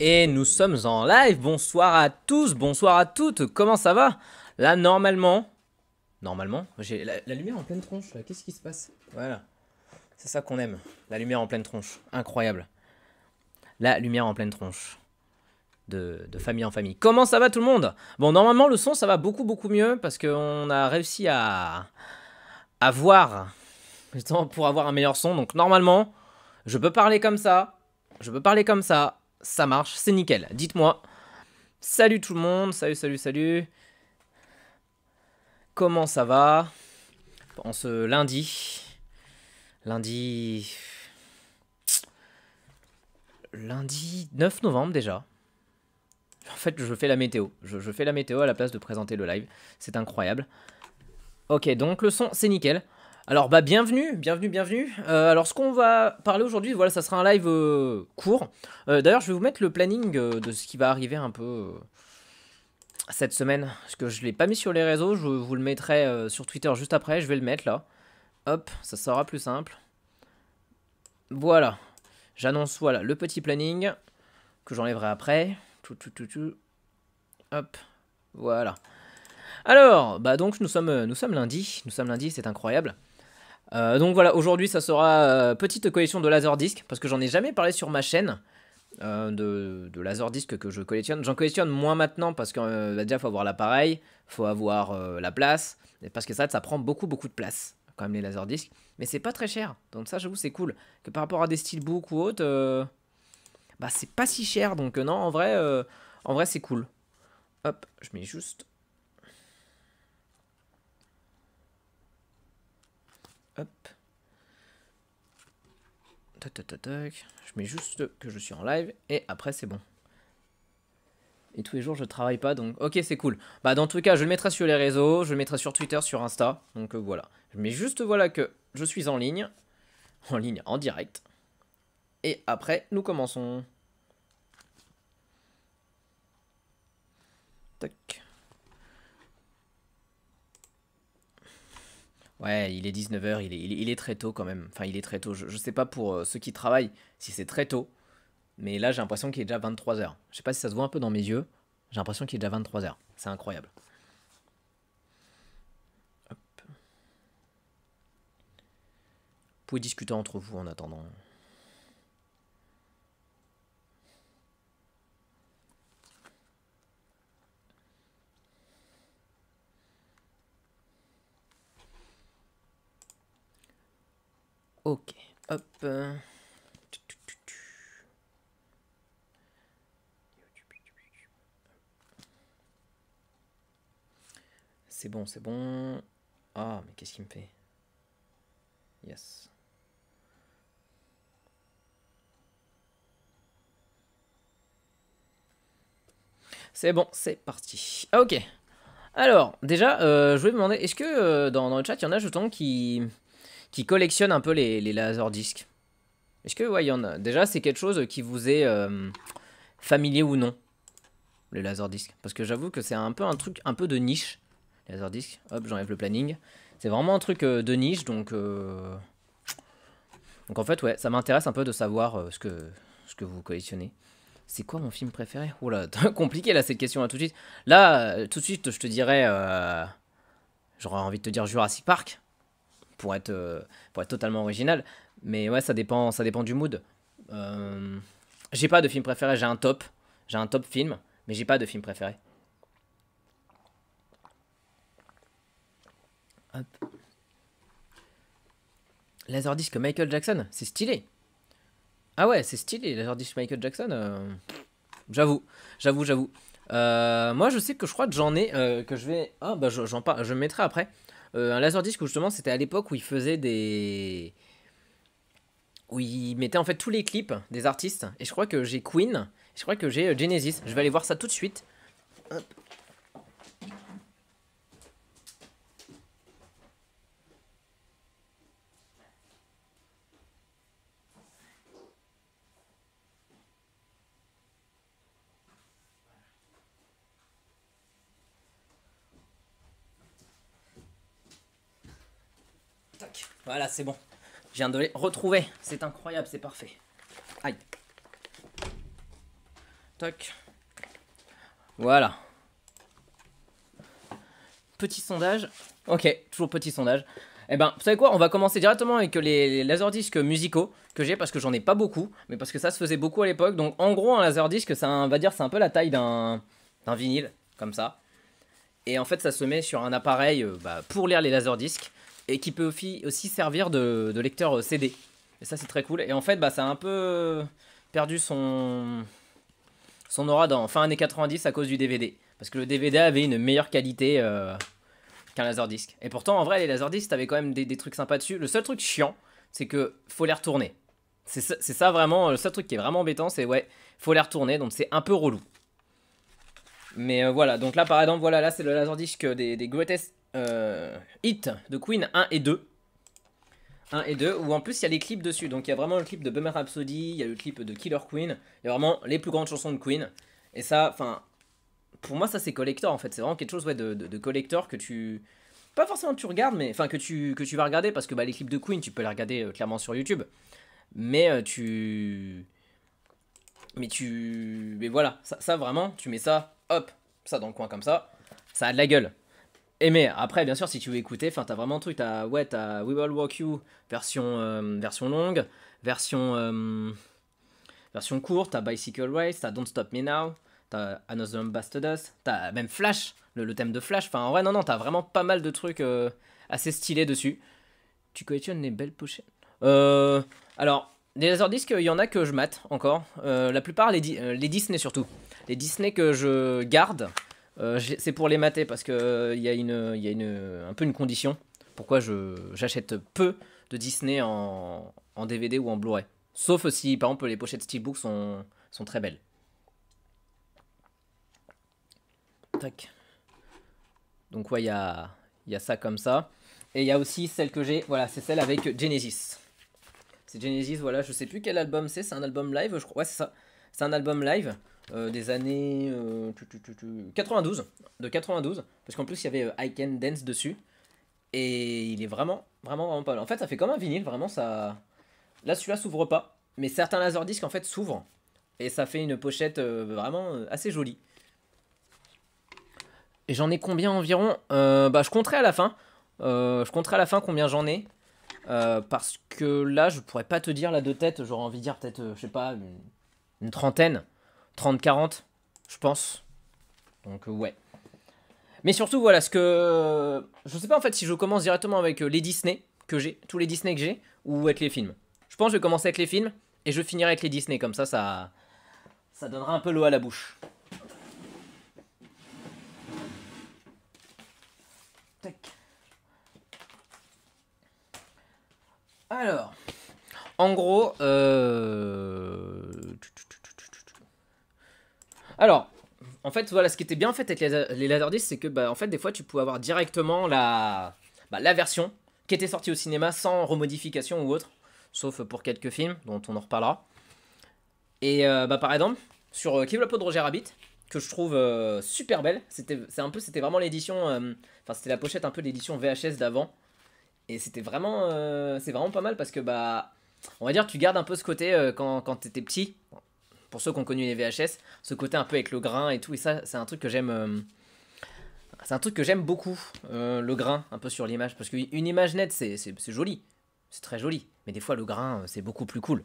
Et nous sommes en live, bonsoir à tous, bonsoir à toutes, comment ça va? Là, normalement, j'ai la lumière en pleine tronche, là, qu'est-ce qui se passe? Voilà, c'est ça qu'on aime, la lumière en pleine tronche, incroyable. La lumière en pleine tronche, de famille en famille. Comment ça va tout le monde? Bon, normalement, le son, ça va beaucoup mieux, parce qu'on a réussi à voir, justement, pour avoir un meilleur son, donc normalement, je peux parler comme ça, ça marche, c'est nickel, dites-moi. Salut tout le monde, salut. Comment ça va en ce lundi? Lundi 9 novembre déjà. En fait, je fais la météo. Je fais la météo à la place de présenter le live. C'est incroyable. Ok, donc le son, c'est nickel. Alors, bah, bienvenue. Alors, ce qu'on va parler aujourd'hui, voilà, ça sera un live court. D'ailleurs, je vais vous mettre le planning de ce qui va arriver un peu cette semaine. Parce que je ne l'ai pas mis sur les réseaux. Je vous le mettrai sur Twitter juste après. Je vais le mettre là. Hop, ça sera plus simple. Voilà. J'annonce, voilà, le petit planning que j'enlèverai après. Hop, voilà. Alors, bah donc nous sommes lundi, c'est incroyable. Donc voilà, aujourd'hui ça sera petite collection de Laserdisc, parce que j'en ai jamais parlé sur ma chaîne de Laserdisc que je collectionne. J'en collectionne moins maintenant parce que bah, déjà faut avoir l'appareil, faut avoir la place, et parce que ça prend beaucoup de place, quand même les Laserdisc. Mais c'est pas très cher, donc ça j'avoue c'est cool. Que par rapport à des steelbooks ou autres, bah c'est pas si cher, donc non en vrai c'est cool. Hop, je mets juste... Hop. Tac. Je mets juste que je suis en live et après c'est bon. Et tous les jours je travaille pas donc ok c'est cool. Bah dans tous les cas je le mettrai sur les réseaux, je le mettrai sur Twitter, sur Insta. Donc voilà. Je mets juste voilà que je suis en ligne en direct. Et après nous commençons. Tac. Ouais, il est 19h, il est très tôt quand même. Enfin, il est très tôt. Je sais pas pour ceux qui travaillent si c'est très tôt. Mais là, j'ai l'impression qu'il est déjà 23h. Je sais pas si ça se voit un peu dans mes yeux. J'ai l'impression qu'il est déjà 23h. C'est incroyable. Hop. Vous pouvez discuter entre vous en attendant. Ok. Hop. C'est bon. Ah, mais qu'est-ce qu'il me fait? Yes. C'est bon, c'est parti. Ok. Alors, déjà, je voulais me demander, est-ce que dans le chat, il y en a justement qui collectionnent un peu les laserdiscs? Est-ce que, ouais, il y en a. Déjà, c'est quelque chose qui vous est familier ou non, les laserdiscs? Parce que j'avoue que c'est un peu un truc un peu de niche, les laserdiscs. Hop, j'enlève le planning. C'est vraiment un truc de niche, donc en fait, ouais, ça m'intéresse un peu de savoir ce que vous collectionnez. C'est quoi mon film préféré? Oula, compliqué là cette question là tout de suite. Là, tout de suite, je te dirais, j'aurais envie de te dire Jurassic Park pour être totalement original. Mais ouais, ça dépend du mood. Euh, j'ai pas de film préféré, j'ai un top film, mais j'ai pas de film préféré. Hop. Laserdisc Michael Jackson, c'est stylé. Ah ouais, c'est stylé, Laserdisc Michael Jackson. J'avoue, j'avoue. Moi, je sais que je crois que j'en ai, que je vais... Ah, bah, j'en parle, je le mettrai après. Un Laserdisc où justement, c'était à l'époque où il faisait des... Où il mettait en fait tous les clips des artistes. Et je crois que j'ai Queen, je crois que j'ai Genesis. Je vais aller voir ça tout de suite. Hop. Tac. Voilà, c'est bon. Je viens de les retrouver. C'est incroyable, c'est parfait. Aïe. Tac. Voilà. Petit sondage. Ok, toujours petit sondage. Eh ben, vous savez quoi? On va commencer directement avec les laserdiscs musicaux que j'ai parce que j'en ai pas beaucoup, mais parce que ça se faisait beaucoup à l'époque. Donc, en gros, un laserdisc, on va dire, c'est un peu la taille d'un vinyle, comme ça. Et en fait, ça se met sur un appareil pour lire les laserdiscs et qui peut aussi servir de lecteur CD. Et ça, c'est très cool. Et en fait, ça a un peu perdu son aura dans fin années 90 à cause du DVD. Parce que le DVD avait une meilleure qualité qu'un laserdisc. Et pourtant, en vrai, les laserdiscs, t'avais quand même des trucs sympas dessus. Le seul truc chiant, c'est que faut les retourner. C'est ça vraiment, le seul truc qui est vraiment embêtant, c'est ouais, faut les retourner, donc c'est un peu relou. Mais voilà, donc là par exemple, voilà, là c'est le laserdisc des Greatest Hits de Queen 1 et 2. 1 et 2, où en plus il y a les clips dessus. Donc il y a vraiment le clip de Bohemian Rhapsody, il y a le clip de Killer Queen, il y a vraiment les plus grandes chansons de Queen. Et ça, enfin, pour moi ça c'est collector en fait, c'est vraiment quelque chose ouais, de collector que tu... Pas forcément que tu regardes, mais enfin que tu vas regarder, parce que les clips de Queen tu peux les regarder clairement sur YouTube. Mais Mais voilà, ça vraiment, tu mets ça, hop, ça dans le coin comme ça a de la gueule. Et mais après, bien sûr, si tu veux écouter, enfin, t'as vraiment un truc, t'as We Will Walk You, version longue, version courte, t'as Bicycle Race, t'as Don't Stop Me Now, t'as Another Ambassadors, t'as même Flash, le thème de Flash, enfin, en vrai, non, t'as vraiment pas mal de trucs assez stylés dessus. Tu collectionnes les belles pochettes. Alors, les laserdiscs, il y en a que je mate encore. La plupart, les Disney surtout. Les Disney que je garde, c'est pour les mater parce que il y a un peu une condition. Pourquoi j'achète peu de Disney en DVD ou en Blu-ray. Sauf si, par exemple, les pochettes Steelbook sont très belles. Tac. Donc, ouais, il y a ça comme ça. Et il y a aussi celle que j'ai, voilà, c'est celle avec Genesis. C'est Genesis, voilà, je sais plus quel album c'est un album live, je crois. Ouais, c'est ça. C'est un album live des années 92, de 92, parce qu'en plus il y avait I Can Dance dessus. Et il est vraiment pas mal. En fait, ça fait comme un vinyle, vraiment ça. Là, celui-là s'ouvre pas, mais certains laserdiscs en fait s'ouvrent et ça fait une pochette vraiment assez jolie. Et j'en ai combien environ je compterai à la fin. Je compterai à la fin combien j'en ai. Parce que là, je pourrais pas te dire là de tête. J'aurais envie de dire peut-être, je sais pas, une trentaine. 30-40, je pense. Donc, ouais. Mais surtout, voilà, ce que. Je sais pas en fait si je commence directement avec les Disney que j'ai, tous les Disney que j'ai, ou avec les films. Je pense que je vais commencer avec les films et je finirai avec les Disney. Comme ça donnera un peu l'eau à la bouche. Tac. Alors, en gros, alors, en fait, voilà, ce qui était bien fait avec les laserdiscs, c'est que, en fait, des fois, tu pouvais avoir directement la version qui était sortie au cinéma sans remodification ou autre, sauf pour quelques films dont on en reparlera. Et par exemple, sur Qui veut la peau de Roger Rabbit, que je trouve super belle, c'était vraiment l'édition, enfin, c'était la pochette un peu de l'édition VHS d'avant. Et c'était vraiment, c'est vraiment pas mal parce que on va dire tu gardes un peu ce côté quand t'étais petit. Pour ceux qui ont connu les VHS, ce côté un peu avec le grain et tout. Et ça, c'est un truc que j'aime. C'est un truc que j'aime beaucoup, le grain un peu sur l'image, parce qu'une image nette c'est joli, c'est très joli. Mais des fois le grain c'est beaucoup plus cool.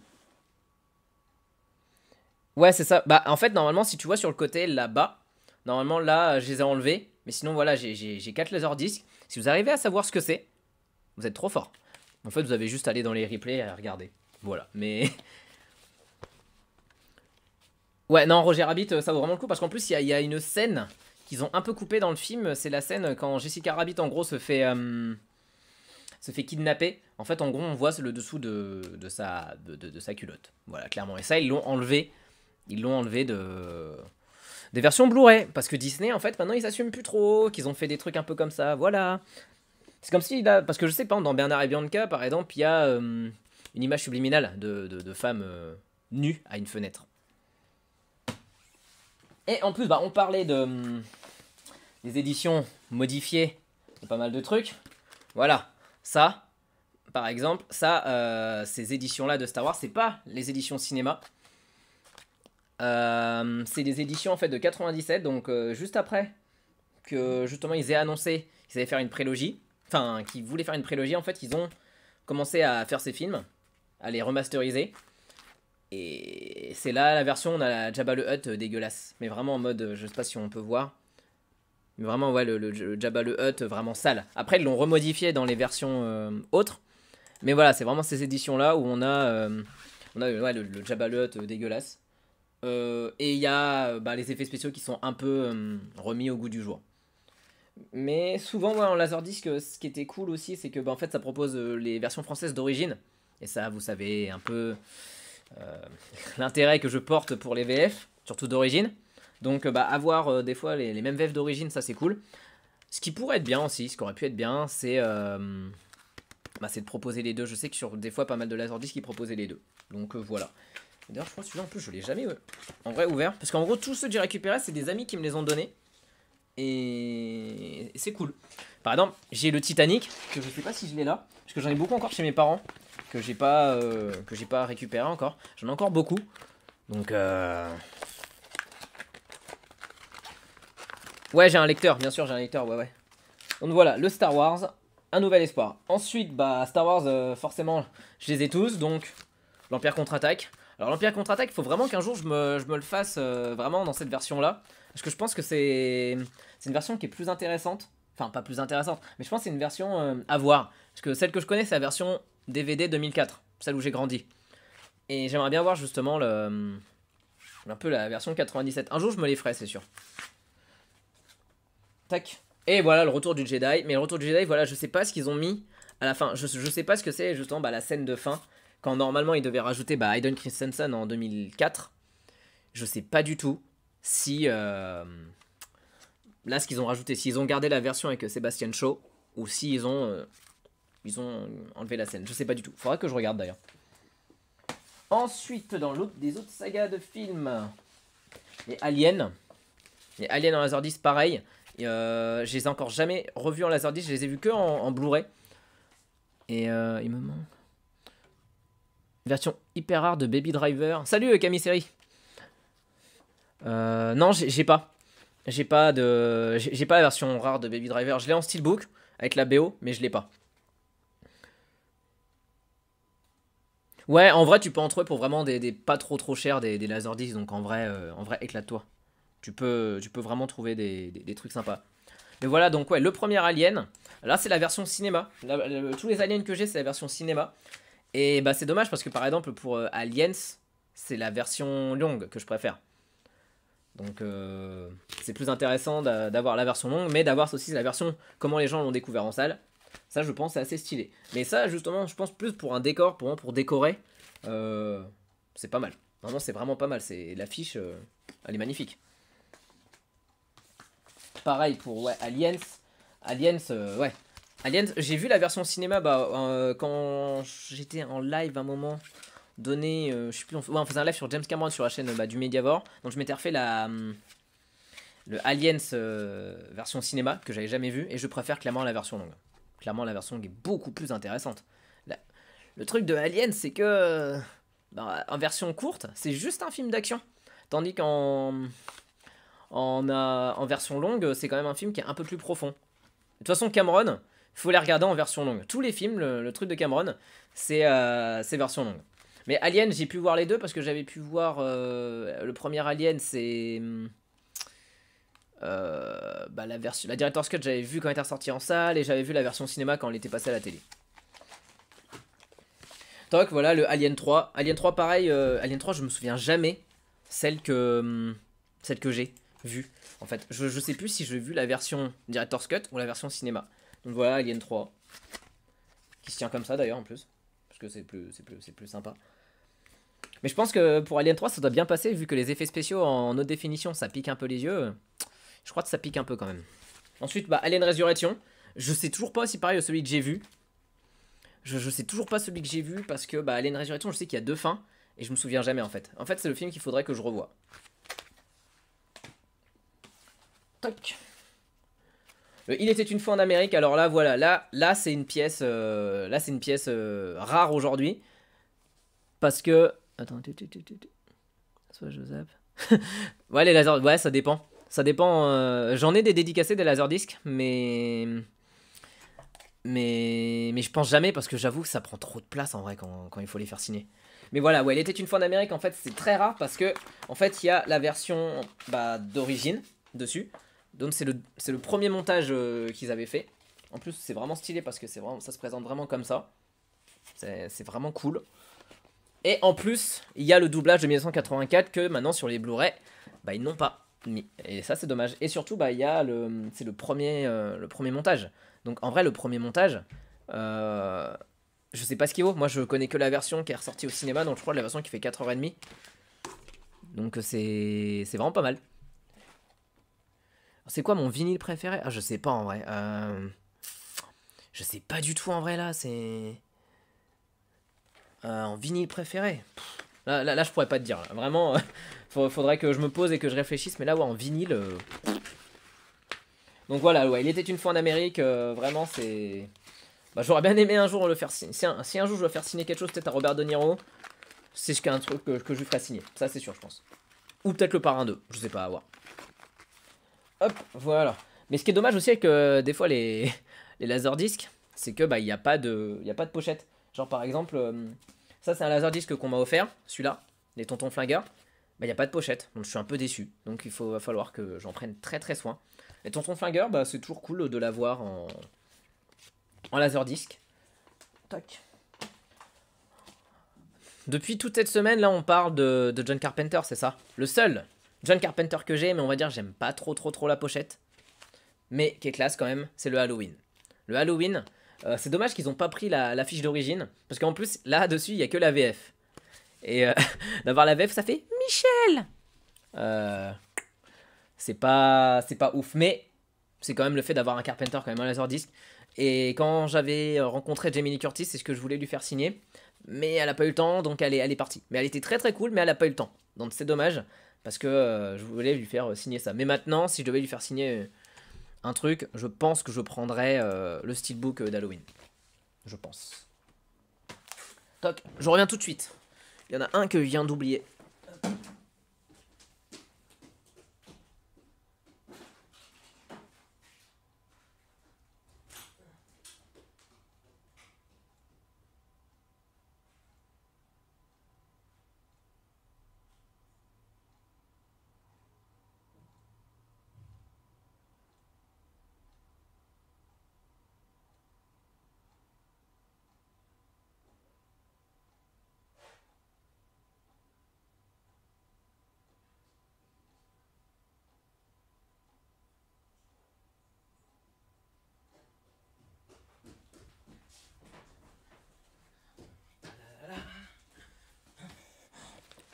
Ouais c'est ça. En fait normalement si tu vois sur le côté là-bas, normalement là je les ai enlevés. Mais sinon voilà j'ai 4 laserdiscs. Si vous arrivez à savoir ce que c'est, vous êtes trop fort. En fait, vous avez juste à aller dans les replays et à regarder. Voilà, mais... Ouais, non, Roger Rabbit, ça vaut vraiment le coup, parce qu'en plus, il y a une scène qu'ils ont un peu coupée dans le film. C'est la scène quand Jessica Rabbit, en gros, se fait kidnapper. En fait, en gros, on voit le dessous de sa culotte. Voilà, clairement. Et ça, ils l'ont enlevé. Ils l'ont enlevé des versions Blu-ray. Parce que Disney, en fait, maintenant, ils s'assument plus trop, qu'ils ont fait des trucs un peu comme ça. Voilà. C'est comme si, là, parce que je sais pas, dans Bernard et Bianca, par exemple, il y a une image subliminale de femmes nues à une fenêtre. Et en plus, on parlait des éditions modifiées de pas mal de trucs. Voilà, ça, par exemple, ça, ces éditions-là de Star Wars, c'est pas les éditions cinéma. C'est des éditions en fait de 97, donc juste après que justement ils aient annoncé qu'ils allaient faire une prélogie, enfin qu'ils voulaient faire une prélogie, en fait ils ont commencé à faire ces films, à les remasteriser. Et c'est là la version, on a la Jabba le Hutt dégueulasse, mais vraiment en mode, je sais pas si on peut voir, mais vraiment ouais le Jabba le Hutt vraiment sale. Après ils l'ont remodifié dans les versions autres, mais voilà c'est vraiment ces éditions là où on a ouais, le Jabba le Hutt dégueulasse. Et il y a les effets spéciaux qui sont un peu remis au goût du jour. Mais souvent, ouais, en Laserdisc, ce qui était cool aussi, c'est que en fait, ça propose les versions françaises d'origine. Et ça, vous savez un peu euh, l'intérêt que je porte pour les VF, surtout d'origine. Donc, avoir des fois les mêmes VF d'origine, ça c'est cool. Ce qui pourrait être bien aussi, ce qui aurait pu être bien, c'est de proposer les deux. Je sais que sur des fois, pas mal de Laserdisc, ils proposaient les deux. Donc voilà. D'ailleurs, je crois que celui-là en plus, je l'ai jamais en vrai ouvert. Parce qu'en gros, tous ceux que j'ai récupérés, c'est des amis qui me les ont donnés. Et c'est cool. Par exemple, j'ai le Titanic, que je sais pas si je l'ai là. Parce que j'en ai beaucoup encore chez mes parents. Que j'ai pas récupéré encore. J'en ai encore beaucoup. Donc, ouais, j'ai un lecteur, bien sûr, j'ai un lecteur, ouais. Donc voilà, le Star Wars, un nouvel espoir. Ensuite, Star Wars, forcément, je les ai tous. Donc, l'Empire contre-attaque. Alors l'Empire contre-attaque, il faut vraiment qu'un jour je me le fasse vraiment dans cette version-là. Parce que je pense que c'est une version qui est plus intéressante. Enfin, pas plus intéressante, mais je pense que c'est une version à voir. Parce que celle que je connais, c'est la version DVD 2004, celle où j'ai grandi. Et j'aimerais bien voir justement un peu la version 97. Un jour, je me les ferai, c'est sûr. Tac. Et voilà le retour du Jedi. Mais le retour du Jedi, voilà, je sais pas ce qu'ils ont mis à la fin. Je sais pas ce que c'est justement la scène de fin. Quand normalement ils devaient rajouter Hayden Christensen en 2004. Je sais pas du tout si là ce qu'ils ont rajouté, s'ils ont gardé la version avec Sebastian Shaw ou s'ils ont enlevé la scène. Je sais pas du tout. Faudra que je regarde d'ailleurs. Ensuite, dans des autres sagas de films, les Aliens. Les Aliens en Laserdisc, pareil. Je les ai encore jamais revus en Laserdisc. Je les ai vus que en Blu-ray. Et il me manque version hyper rare de Baby Driver. Salut Camille Seri. Non, j'ai pas. J'ai pas la version rare de Baby Driver. Je l'ai en steelbook avec la BO, mais je l'ai pas. Ouais, en vrai, tu peux en trouver pour vraiment des pas trop chers des Laserdisc. Donc en vrai, éclate-toi. Tu peux vraiment trouver des trucs sympas. Mais voilà, donc ouais, le premier Alien. Là, c'est la version cinéma. Tous les aliens que j'ai, c'est la version cinéma. Et c'est dommage parce que par exemple, pour Aliens, c'est la version longue que je préfère. Donc c'est plus intéressant d'avoir la version longue, mais d'avoir aussi la version comment les gens l'ont découvert en salle. Ça, je pense, c'est assez stylé. Mais ça, justement, je pense plus pour un décor, pour décorer, c'est pas mal. Vraiment, c'est vraiment pas mal. L'affiche, elle est magnifique. Pareil pour ouais, Aliens. Aliens, ouais. Aliens, j'ai vu la version cinéma quand j'étais en live un moment donné, je sais plus, on faisait un live sur James Cameron sur la chaîne du Mediavore. Donc je m'étais refait le Aliens version cinéma que j'avais jamais vu et je préfère clairement la version longue. Clairement la version longue est beaucoup plus intéressante. Le truc de Aliens, c'est que en version courte, c'est juste un film d'action. Tandis qu'en version longue, c'est quand même un film qui est un peu plus profond. De toute façon, Cameron, il faut les regarder en version longue. Tous les films, le truc de Cameron, c'est version longue. Mais Alien, j'ai pu voir les deux parce que j'avais pu voir le premier Alien, c'est la Director's Cut, j'avais vu quand elle était ressortie en salle et j'avais vu la version cinéma quand elle était passée à la télé. Donc voilà, le Alien 3. Alien 3, pareil, Alien 3, je me souviens jamais celle que j'ai vue. En fait, je sais plus si j'ai vu la version Director's Cut ou la version cinéma. Donc voilà, Alien 3. Qui se tient comme ça d'ailleurs en plus. Parce que c'est plus sympa. Mais je pense que pour Alien 3, ça doit bien passer, vu que les effets spéciaux en haute définition, ça pique un peu les yeux. Je crois que ça pique un peu quand même. Ensuite, Alien Resurrection. Je sais toujours pas si pareil celui que j'ai vu. Je sais toujours pas celui que j'ai vu, parce que Alien Resurrection, je sais qu'il y a deux fins, et je me souviens jamais en fait. En fait, c'est le film qu'il faudrait que je revoie. Toc. Il était une fois en Amérique. Alors là, voilà, là c'est une pièce, rare aujourd'hui, parce que attends, soit je zappe. Ouais, les lasers, ouais, ça dépend. Ça dépend. J'en ai des dédicacés des laserdiscs, mais je pense jamais parce que j'avoue que ça prend trop de place en vrai quand il faut les faire signer. Mais voilà, ouais, il était une fois en Amérique, en fait, c'est très rare parce que, en fait, il y a la version bah, d'origine dessus. Donc, c'est le premier montage qu'ils avaient fait. En plus, c'est vraiment stylé parce que vraiment, ça se présente vraiment comme ça. C'est vraiment cool. Et en plus, il y a le doublage de 1984 que maintenant sur les Blu-ray, bah, ils n'ont pas mis. Et ça, c'est dommage. Et surtout, bah, il y a c'est le premier montage. Donc en vrai, le premier montage, je sais pas ce qu'il vaut. Moi, je connais que la version qui est ressortie au cinéma, donc je crois la version qui fait 4h30. Donc c'est vraiment pas mal. C'est quoi mon vinyle préféré? Ah, je sais pas en vrai. Je sais pas du tout en vrai là. C'est. En vinyle préféré. Là, je pourrais pas te dire. Là. Vraiment, faudrait que je me pose et que je réfléchisse. Mais là, ouais, en vinyle. Donc voilà, ouais, il était une fois en Amérique. Vraiment, c'est. Bah, j'aurais bien aimé un jour le faire signer. Si un jour je dois faire signer quelque chose, peut-être à Robert De Niro, c'est un truc que je lui ferai signer. Ça, c'est sûr, je pense. Ou peut-être le Parrain 2. Je sais pas, à voir. Hop, voilà. Mais ce qui est dommage aussi avec des fois les laserdiscs, c'est que bah il y a pas de pochette. Genre par exemple, ça c'est un laserdisc qu'on m'a offert, celui-là, les Tontons Flingueurs. Bah il y a pas de pochette, donc je suis un peu déçu. Donc va falloir que j'en prenne très très soin. Les Tontons Flingueurs, bah c'est toujours cool de l'avoir en laserdisc. Tac. Depuis toute cette semaine là, on parle de John Carpenter, c'est ça? Le seul John Carpenter que j'ai, mais on va dire j'aime pas trop la pochette. Mais qui est classe quand même, c'est le Halloween. Le Halloween, c'est dommage qu'ils n'ont pas pris la fiche d'origine, parce qu'en plus, là-dessus, il n'y a que la VF. Et d'avoir la VF, ça fait Michel. C'est pas ouf, mais c'est quand même le fait d'avoir un Carpenter quand même un laserdisc. Et quand j'avais rencontré Jamie Lee Curtis, c'est ce que je voulais lui faire signer. Mais elle a pas eu le temps, donc elle est partie. Mais elle était très très cool, mais elle a pas eu le temps. Donc c'est dommage, parce que je voulais lui faire signer ça. Mais maintenant, si je devais lui faire signer un truc, je pense que je prendrais le steelbook d'Halloween. Je pense. Toc, je reviens tout de suite. Il y en a un que je viens d'oublier.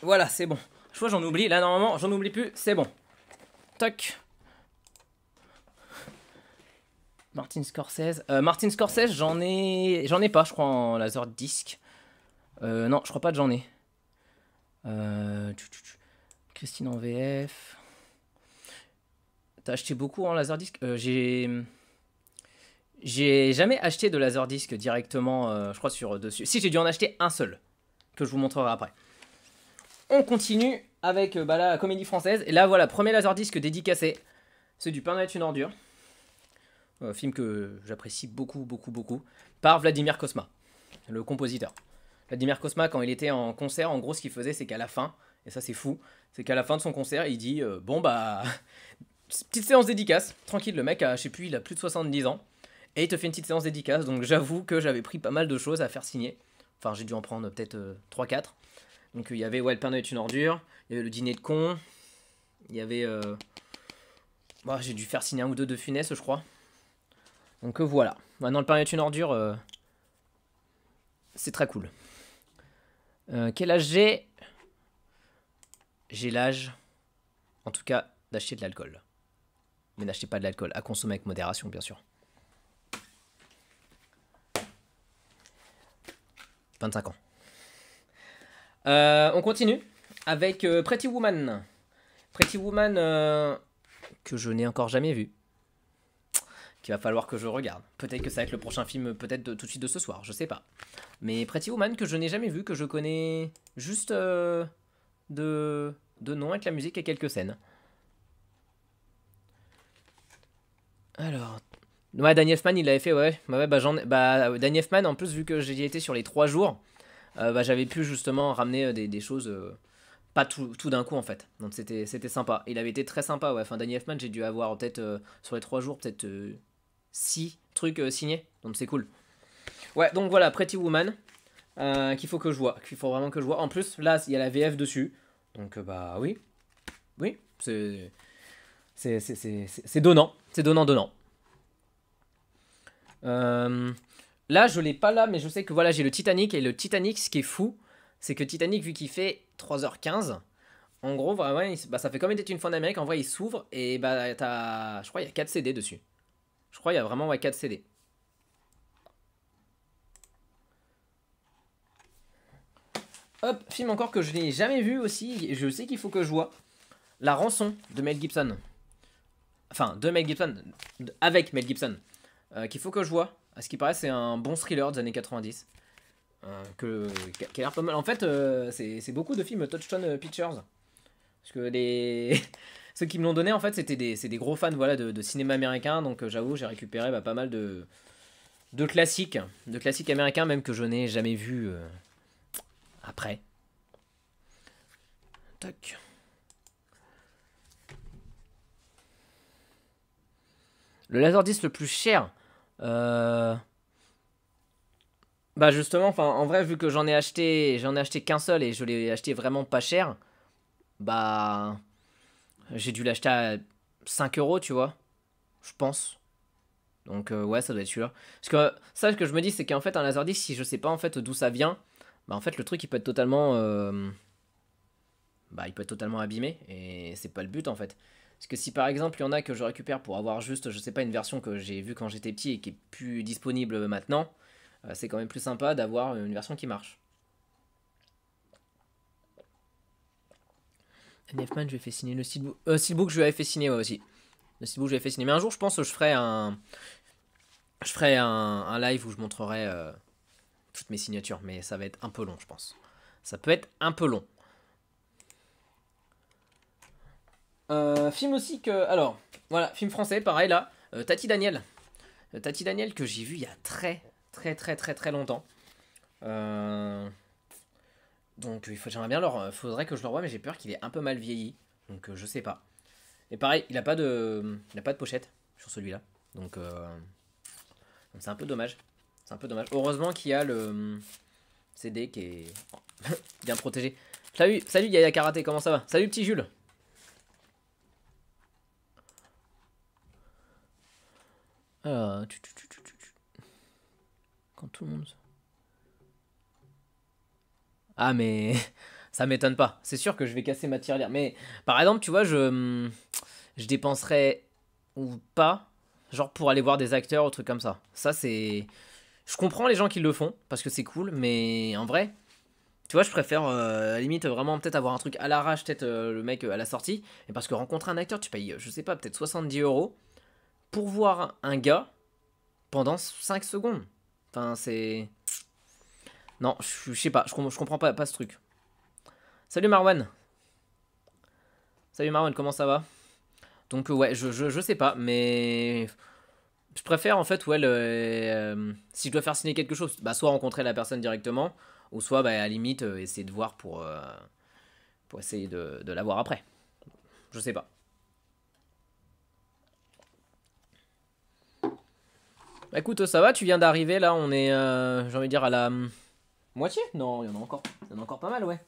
Voilà, c'est bon. Je vois, j'en oublie. Là, normalement, j'en oublie plus. C'est bon. Toc. Martin Scorsese, j'en ai pas, je crois, en laserdisc. Non, je crois pas que j'en ai. Christine en VF. T'as acheté beaucoup en laserdisc? J'ai jamais acheté de laserdisc directement, je crois, sur dessus. Si, j'ai dû en acheter un seul, que je vous montrerai après. On continue avec bah, la comédie française. Et là, voilà, premier laserdisc dédicacé. C'est du Père Noël est une ordure. Film que j'apprécie beaucoup, par Vladimir Cosma, le compositeur. Vladimir Cosma, quand il était en concert, en gros, ce qu'il faisait, c'est qu'à la fin, et ça c'est fou, c'est qu'à la fin de son concert, il dit bon bah, petite séance dédicace, tranquille, le mec, je sais plus, il a plus de 70 ans, et il te fait une petite séance dédicace, donc j'avoue que j'avais pris pas mal de choses à faire signer. Enfin, j'ai dû en prendre peut-être 3-4. Donc il y avait ouais, le Père Noël est une ordure, il y avait le dîner de con, il y avait. Bon, j'ai dû faire signer un ou deux de Funès, je crois. Donc voilà. Maintenant, le Père Noël est une ordure, c'est très cool. Quel âge j'ai? J'ai l'âge, en tout cas, d'acheter de l'alcool. Mais n'achetez pas de l'alcool, à consommer avec modération, bien sûr. 25 ans. On continue avec Pretty Woman. Pretty Woman que je n'ai encore jamais vu. Qu'il va falloir que je regarde. Peut-être que ça va être le prochain film, peut-être tout de suite de ce soir, je sais pas. Mais Pretty Woman que je n'ai jamais vu, que je connais juste de de nom avec la musique et quelques scènes. Alors... Ouais, Danny Elfman, il l'avait fait, ouais. Danny Elfman, en plus, vu que j'y étais sur les 3 jours, j'avais pu justement ramener des choses... pas tout d'un coup, en fait. Donc c'était sympa. Il avait été très sympa, ouais. Enfin, Danny Elfman, j'ai dû avoir peut-être, sur les 3 jours, peut-être 6 trucs signés. Donc c'est cool. Ouais, donc voilà, Pretty Woman, qu'il faut que je vois. Qu'il faut vraiment que je vois. En plus, là, il y a la VF dessus. Donc, bah oui. Oui, c'est donnant. C'est donnant. Là, je l'ai pas là, mais je sais que voilà, j'ai le Titanic. Et le Titanic, ce qui est fou, c'est que Titanic, vu qu'il fait 3h15, en gros, vraiment, ça fait comme était une fois en Amérique. En vrai, il s'ouvre et bah, je crois, il y a 4 CD dessus. Je crois, il y a vraiment 4 CD. Hop, film encore que je n'ai jamais vu aussi. Et je sais qu'il faut que je vois. La rançon de Mel Gibson. Enfin, de Mel Gibson. Avec Mel Gibson. Qu'il faut que je vois. À ce qui paraît, c'est un bon thriller des années 90. Qui a l'air pas mal. En fait, c'est beaucoup de films Touchstone Pictures. Parce que ceux qui me l'ont donné, en fait, c'est des gros fans voilà, de cinéma américain. Donc j'avoue, j'ai récupéré pas mal de classiques. De classiques américains, même que je n'ai jamais vu après. Tac. Le Laserdisc le plus cher. Bah justement, enfin en vrai vu que j'en ai acheté qu'un seul et je l'ai acheté vraiment pas cher, bah j'ai dû l'acheter à 5 euros, tu vois, je pense. Donc ouais, ça doit être celui-là. Parce que ça, ce que je me dis, c'est qu'en fait un Laserdisc, si je sais pas en fait d'où ça vient, bah en fait le truc il peut être totalement, bah il peut être totalement abîmé et c'est pas le but en fait. Parce que si par exemple il y en a que je récupère pour avoir juste, je sais pas, une version que j'ai vue quand j'étais petit et qui est plus disponible maintenant, c'est quand même plus sympa d'avoir une version qui marche. Nefman, je lui ai fait signer le steelbook. Steelbook, je lui avais fait signer, ouais, aussi. Le steelbook, je lui ai fait signer. Mais un jour, je pense que je ferai un live où je montrerai toutes mes signatures. Mais ça va être un peu long, je pense. Ça peut être un peu long. Film aussi que... Alors, voilà, film français, pareil, là. Tati Daniel. Tati Daniel que j'ai vu il y a très longtemps. Donc j'aimerais bien faudrait que je le revoie, mais j'ai peur qu'il ait un peu mal vieilli. Donc je sais pas. Et pareil, il a pas de pochette sur celui-là. Donc c'est un peu dommage. C'est un peu dommage. Heureusement qu'il y a le CD qui est bien protégé. Salut Yaya Karaté, comment ça va? Salut petit Jules. Alors, quand tout le monde... Ah mais ça m'étonne pas. C'est sûr que je vais casser ma tirelire. Mais par exemple, tu vois, je dépenserais ou pas, genre pour aller voir des acteurs ou trucs comme ça. Ça c'est... Je comprends les gens qui le font, parce que c'est cool, mais en vrai, tu vois, je préfère à la limite vraiment peut-être avoir un truc à l'arrache, peut-être le mec à la sortie, et parce que rencontrer un acteur, tu payes, je sais pas, peut-être 70 euros pour voir un gars pendant 5 secondes. Enfin, c'est... Non, je sais pas, je comprends pas ce truc. Salut Marwan. Salut Marwan, comment ça va? Donc ouais, je sais pas, mais je préfère en fait, ouais, si je dois faire signer quelque chose, bah soit rencontrer la personne directement, ou soit bah, à la limite essayer de voir pour essayer de l'avoir après. Je sais pas. Bah écoute, ça va, tu viens d'arriver là, on est, j'ai envie de dire, à la moitié? Non, il y en a encore. Il y en a encore pas mal, ouais.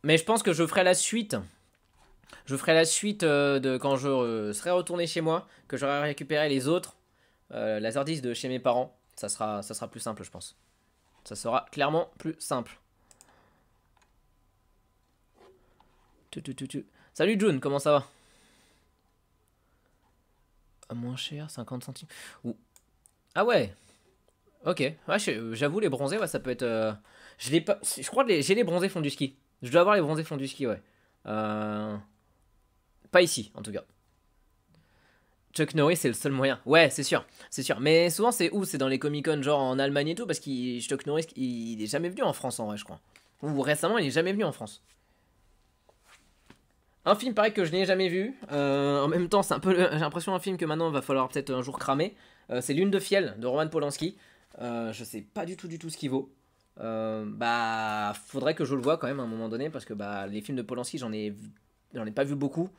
Mais je pense que je ferai la suite. Je ferai la suite de quand je serai retourné chez moi, que j'aurai récupéré les autres Laserdisc de chez mes parents. Ça sera plus simple, je pense. Ça sera clairement plus simple. Salut June, comment ça va? Moins cher, 50 centimes. Ouh. Ah ouais. Ok. Ouais, j'avoue, les bronzés, ouais, ça peut être... Je l'ai pas... Je crois que j'ai les bronzés fond du ski. Je dois avoir les bronzés fond du ski, ouais. Pas ici, en tout cas. Chuck Norris, c'est le seul moyen. Ouais, c'est sûr, c'est sûr. Mais souvent, c'est où? C'est dans les Comic-Con, genre en Allemagne et tout, parce que Chuck Norris, il est jamais venu en France, en vrai, je crois. Ou récemment, il est jamais venu en France. Un film pareil que je n'ai jamais vu. En même temps, c'est un peu, j'ai l'impression un film que maintenant il va falloir peut-être un jour cramer. C'est Lune de fiel de Roman Polanski. Je sais pas du tout ce qu'il vaut. Bah, faudrait que je le voie quand même à un moment donné parce que bah les films de Polanski j'en ai pas vu beaucoup.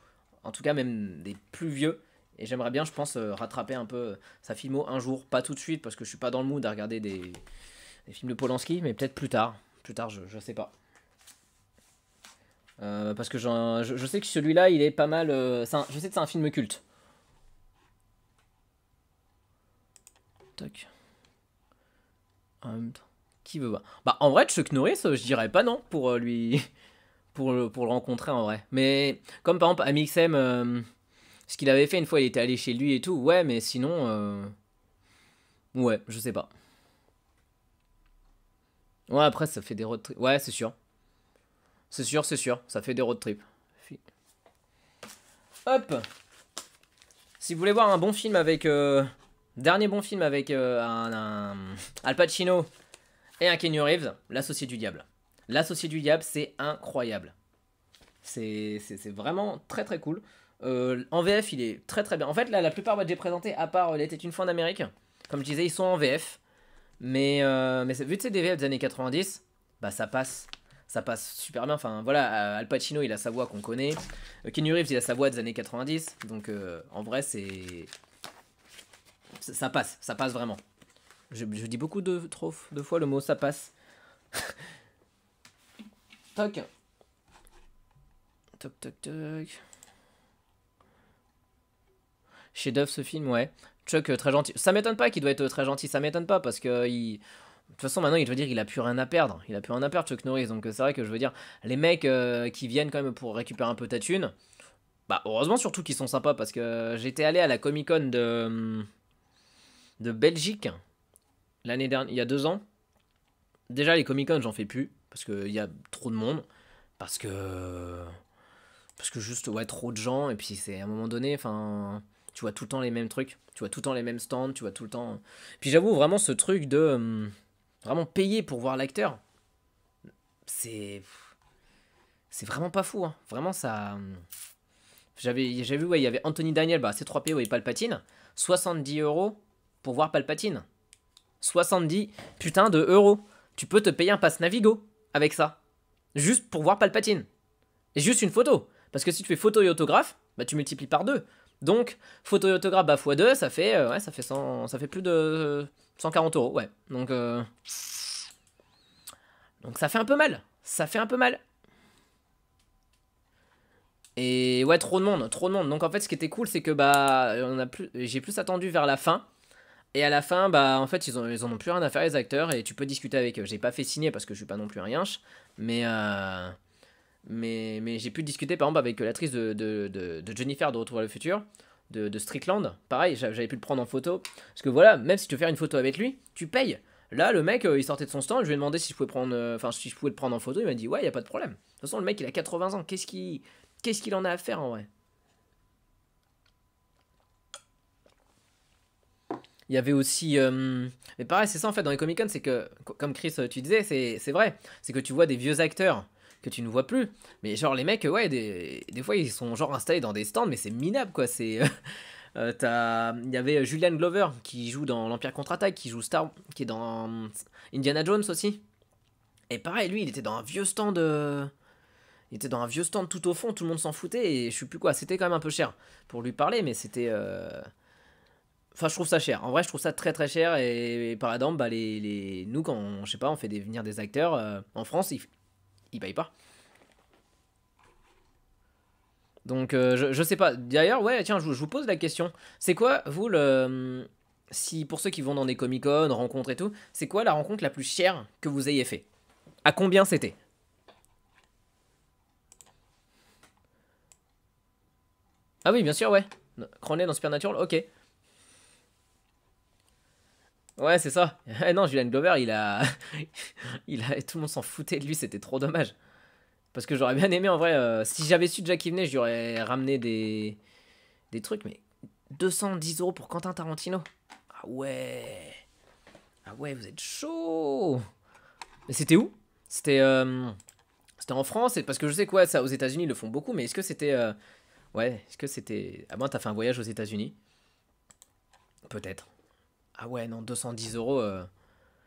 En tout cas même des plus vieux. Et j'aimerais bien, je pense, rattraper un peu sa filmo un jour, pas tout de suite parce que je suis pas dans le mood à regarder des films de Polanski, mais peut-être plus tard. Plus tard, je sais pas. Parce que je sais que celui-là, il est pas mal. Je sais que c'est un film culte. Tac. Qui veut voir? Bah, en vrai, Chuck Norris, je dirais pas non pour lui. Pour le rencontrer en vrai. Mais comme par exemple Amixem, ce qu'il avait fait une fois, il était allé chez lui et tout. Ouais, mais sinon. Ouais, je sais pas. Ouais, après, ça fait des road trips. Ouais, c'est sûr. C'est sûr. Ça fait des road trips. Hop! Si vous voulez voir un bon film avec. Dernier bon film avec un Al Pacino et un Keanu Reeves, L'Associé du Diable. L'Associé du Diable, c'est incroyable. C'est vraiment très très cool. En VF, il est très très bien. En fait, là, la plupart que j'ai présenté, à part Il était une fois en Amérique, comme je disais, ils sont en VF. Mais vu que c'est des VF des années 90, bah ça passe. Ça passe super bien. Enfin voilà, Al Pacino, il a sa voix qu'on connaît. Keanu Reeves, il a sa voix des années 90. Donc en vrai, ça passe vraiment. Je dis beaucoup trop de fois le mot ça passe. Toc. Toc, toc, toc. Chef-d'œuvre ce film, ouais. Chuck, très gentil. Ça m'étonne pas qu'il doit être très gentil, ça m'étonne pas parce que de toute façon, maintenant, il doit dire qu'il a plus rien à perdre. Il a plus rien à perdre, Chuck Norris. Donc, c'est vrai que je veux dire, les mecs qui viennent quand même pour récupérer un peu ta thune, bah, heureusement surtout qu'ils sont sympas parce que j'étais allé à la Comic Con de Belgique l'année dernière, il y a 2 ans. Déjà, les Comic Con, j'en fais plus parce qu'il y a trop de monde. Parce que. Parce que juste, ouais, trop de gens. Et puis, c'est à un moment donné, enfin. Tu vois tout le temps les mêmes trucs. Tu vois tout le temps les mêmes stands. Tu vois tout le temps. Puis, j'avoue, vraiment, ce truc de. Vraiment payer pour voir l'acteur. C'est. C'est vraiment pas fou, hein. Vraiment, ça. J'avais vu, ouais, il y avait Anthony Daniel, bah, C3PO et Palpatine. 70 € pour voir Palpatine. 70 putain de euros. Tu peux te payer un pass Navigo avec ça. Juste pour voir Palpatine. Et juste une photo. Parce que si tu fais photo et autographe, bah tu multiplies par 2. Donc, photo et autographe, bah x2, ça fait, ouais, ça fait plus de 140 €, ouais. Donc ça fait un peu mal. Ça fait un peu mal. Et ouais, trop de monde, trop de monde. Donc en fait, ce qui était cool, c'est que bah, j'ai plus attendu vers la fin. Et à la fin, bah, en fait, ils en ont plus rien à faire, les acteurs, et tu peux discuter avec eux. J'ai pas fait signer parce que je suis pas non plus un yinche, mais, mais j'ai pu discuter, par exemple, avec l'actrice de Jennifer de Retour vers le futur, de Strickland. Pareil, j'avais pu le prendre en photo. Parce que voilà, même si tu veux faire une photo avec lui, tu payes. Là, le mec, il sortait de son stand, je lui ai demandé si je pouvais prendre, si je pouvais le prendre en photo, il m'a dit, ouais, y a pas de problème. De toute façon, le mec, il a 80 ans, qu'est-ce qu'il en a à faire, en vrai? Il y avait aussi. Mais pareil, c'est ça en fait dans les Comic Con, c'est que, comme Chris, tu disais, c'est vrai. C'est que tu vois des vieux acteurs que tu ne vois plus. Mais genre, les mecs, ouais, des fois, ils sont genre installés dans des stands, mais c'est minable quoi. Il y avait Julian Glover qui joue dans l'Empire contre-attaque, qui est dans Indiana Jones aussi. Et pareil, lui, il était dans un vieux stand. Il était dans un vieux stand tout au fond, tout le monde s'en foutait et je sais plus quoi. C'était quand même un peu cher pour lui parler, mais c'était. Enfin, je trouve ça cher. En vrai, je trouve ça très très cher. Et par exemple, bah, nous, quand je sais pas, on fait venir des acteurs en France, ils payent pas. Donc, je sais pas. D'ailleurs, ouais, tiens, je vous pose la question. C'est quoi, vous, si pour ceux qui vont dans des Comic-Con, rencontres et tout, c'est quoi la rencontre la plus chère que vous ayez fait? À combien c'était? Ah oui, bien sûr, ouais. Cronley dans Supernatural, ok. Ouais, c'est ça. Eh non, Julian Glover, tout le monde s'en foutait de lui, c'était trop dommage. Parce que j'aurais bien aimé en vrai. Si j'avais su déjà qu'il venait, je lui aurais ramené des trucs. Mais 210 € pour Quentin Tarantino. Ah ouais. Ah ouais, vous êtes chaud. Mais c'était où? C'était C'était en France, et parce que je sais que ouais, ça aux États-Unis ils le font beaucoup, mais est-ce que c'était. Ouais, est-ce que c'était. À moins t'as fait un voyage aux États-Unis? Peut-être. Ah ouais, non, 210 euros.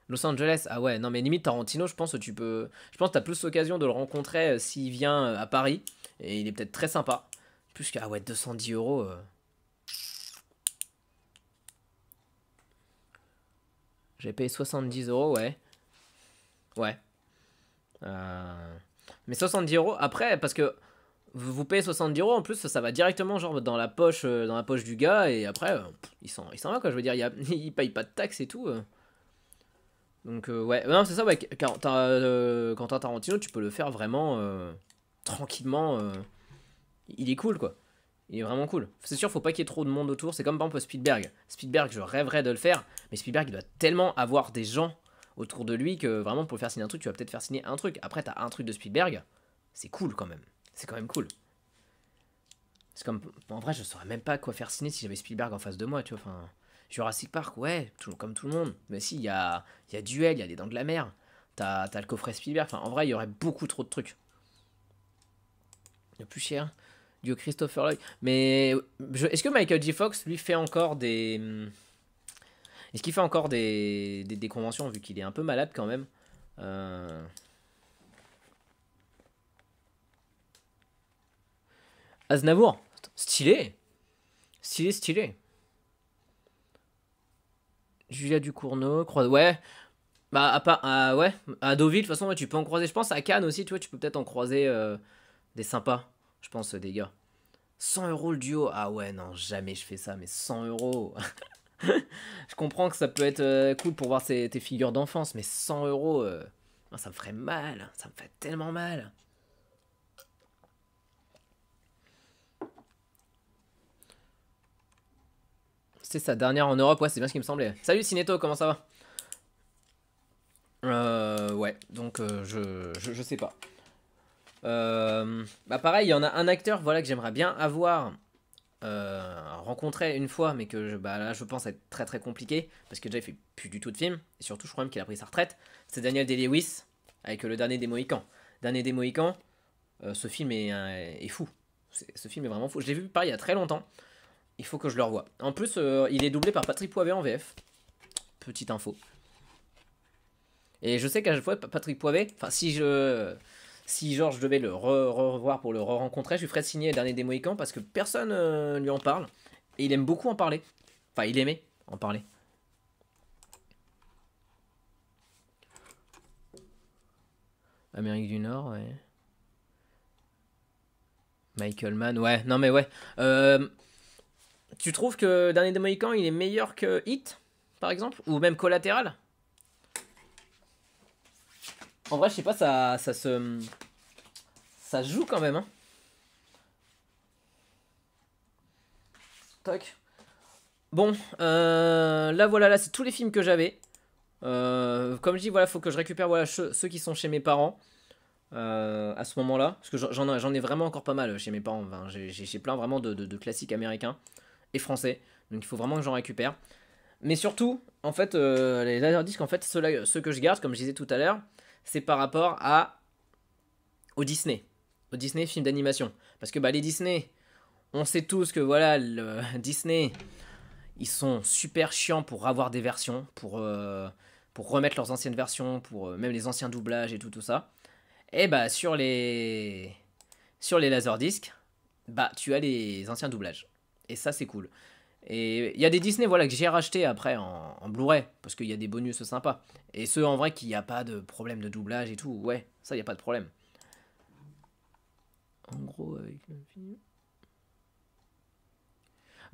Los Angeles, ah ouais, non, mais limite Tarantino, je pense que tu peux. Je pense que t'as plus l'occasion de le rencontrer s'il vient à Paris, et il est peut-être très sympa. Plus que. Ah ouais, 210 euros. J'ai payé 70 euros, ouais. Ouais. Euh, Mais 70 euros, après, parce que vous payez 70 euros, en plus, ça va directement genre dans la poche du gars, et après, il s'en va, quoi. Je veux dire, il paye pas de taxes et tout. Donc, ouais, non, c'est ça, ouais. Quentin Tarantino, tu peux le faire vraiment tranquillement. Il est cool, quoi. Il est vraiment cool. C'est sûr, faut pas qu'il y ait trop de monde autour. C'est comme par exemple Spielberg. Spielberg, je rêverais de le faire, mais Spielberg, il doit tellement avoir des gens autour de lui que vraiment pour le faire signer un truc, tu vas peut-être faire signer un truc. Après, t'as un truc de Spielberg, c'est cool quand même. C'est quand même cool. C'est comme. En vrai, je saurais même pas quoi faire signer si j'avais Spielberg en face de moi, tu vois. Enfin, Jurassic Park, ouais, comme tout le monde. Mais si, il y a Duel, il y a Les Dents de la Mer. T'as le coffret Spielberg. Enfin, en vrai, il y aurait beaucoup trop de trucs. Le plus cher. Du Christopher Lloyd. Mais est-ce que Michael J. Fox lui fait encore des. Est-ce qu'il fait encore des conventions vu qu'il est un peu malade quand même? euh... Aznavour. Stylé. Stylé, stylé. Julia Ducournau. Ouais. Bah, ouais. À Deauville, de toute façon, ouais, tu peux en croiser. Je pense à Cannes aussi, tu vois, tu peux peut-être en croiser des sympas. Je pense, des gars. 100 euros le duo. Ah ouais, non, jamais je fais ça, mais 100 euros. Je comprends que ça peut être cool pour voir tes figures d'enfance, mais 100 euros, ça me ferait mal. Ça me fait tellement mal. C'est sa dernière en Europe, ouais, c'est bien ce qui me semblait. Salut Cineto, comment ça va? Ouais, donc je sais pas. Bah pareil, il y en a un acteur, voilà, que j'aimerais bien avoir rencontré une fois, mais que bah, là je pense être très très compliqué, parce que déjà il fait plus du tout de films, et surtout je crois même qu'il a pris sa retraite. C'est Daniel Day-Lewis, avec le dernier des Mohicans. Dernier des Mohicans, ce film est fou. Ce film est vraiment fou. Je l'ai vu pareil il y a très longtemps. Il faut que je le revoie. En plus, il est doublé par Patrick Poivet en VF. Petite info. Et je sais qu'à chaque fois, Patrick Poivet, enfin, si genre je devais le revoir pour le re-rencontrer, je lui ferais signer Dernier des Mohicans parce que personne lui en parle. Et il aime beaucoup en parler. Enfin, il aimait en parler. Amérique du Nord, ouais. Michael Mann, ouais. Non, mais ouais. Tu trouves que Dernier des Mohicans, il est meilleur que Hit, par exemple? Ou même Collatéral? En vrai, je sais pas, ça se joue quand même, hein. Toc. Bon, là voilà, là c'est tous les films que j'avais. Comme je dis, voilà, faut que je récupère voilà, ceux qui sont chez mes parents à ce moment-là. Parce que j'en ai vraiment encore pas mal chez mes parents. Enfin, j'ai plein vraiment de classiques américains et français. Donc il faut vraiment que j'en récupère. Mais surtout, en fait, les laserdiscs, en fait, ceux que je garde, comme je disais tout à l'heure, c'est par rapport au Disney. Au Disney film d'animation. Parce que bah, les Disney, on sait tous que voilà, le Disney, ils sont super chiants pour avoir des versions, pour remettre leurs anciennes versions, pour même les anciens doublages et tout ça. Et bah sur les laserdiscs, bah tu as les anciens doublages. Et ça c'est cool. Et il y a des Disney voilà, que j'ai racheté après en Blu-ray, parce qu'il y a des bonus sympas. Et ceux en vrai qu'il n'y a pas de problème de doublage et tout, ouais, ça il n'y a pas de problème. En gros, avec le film.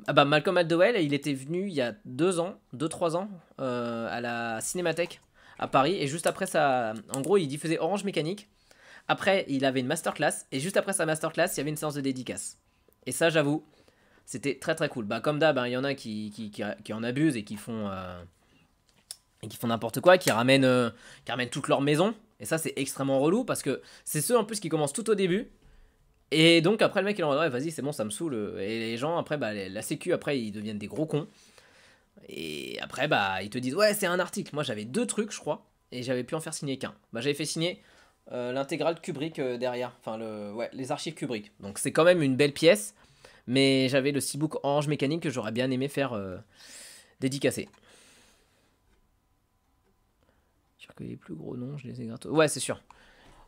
Ah bah Malcolm McDowell, il était venu il y a 2 ans, 2-3 ans, à la Cinémathèque à Paris. Et juste après ça, en gros, il diffusait Orange Mécanique. Après, il avait une masterclass. Et juste après sa masterclass, il y avait une séance de dédicace. Et ça, j'avoue, c'était très très cool. Bah comme d'hab, hein, il y en a qui en abusent et qui font n'importe quoi, qui ramènent toute leur maison. Et ça, c'est extrêmement relou parce que c'est ceux en plus qui commencent tout au début. Et donc après le mec il en ouais, vas-y c'est bon ça me saoule. Et les gens après bah la sécu après ils deviennent des gros cons. Et après bah ils te disent ouais c'est un article. Moi j'avais 2 trucs je crois. Et j'avais pu en faire signer qu'un. Bah j'avais fait signer l'intégrale Kubrick derrière. Enfin, ouais, les archives Kubrick. Donc c'est quand même une belle pièce. Mais j'avais le Steelbook Orange Mécanique que j'aurais bien aimé faire dédicacer. Sûr que les plus gros noms, je les ai gratos. Ouais, c'est sûr.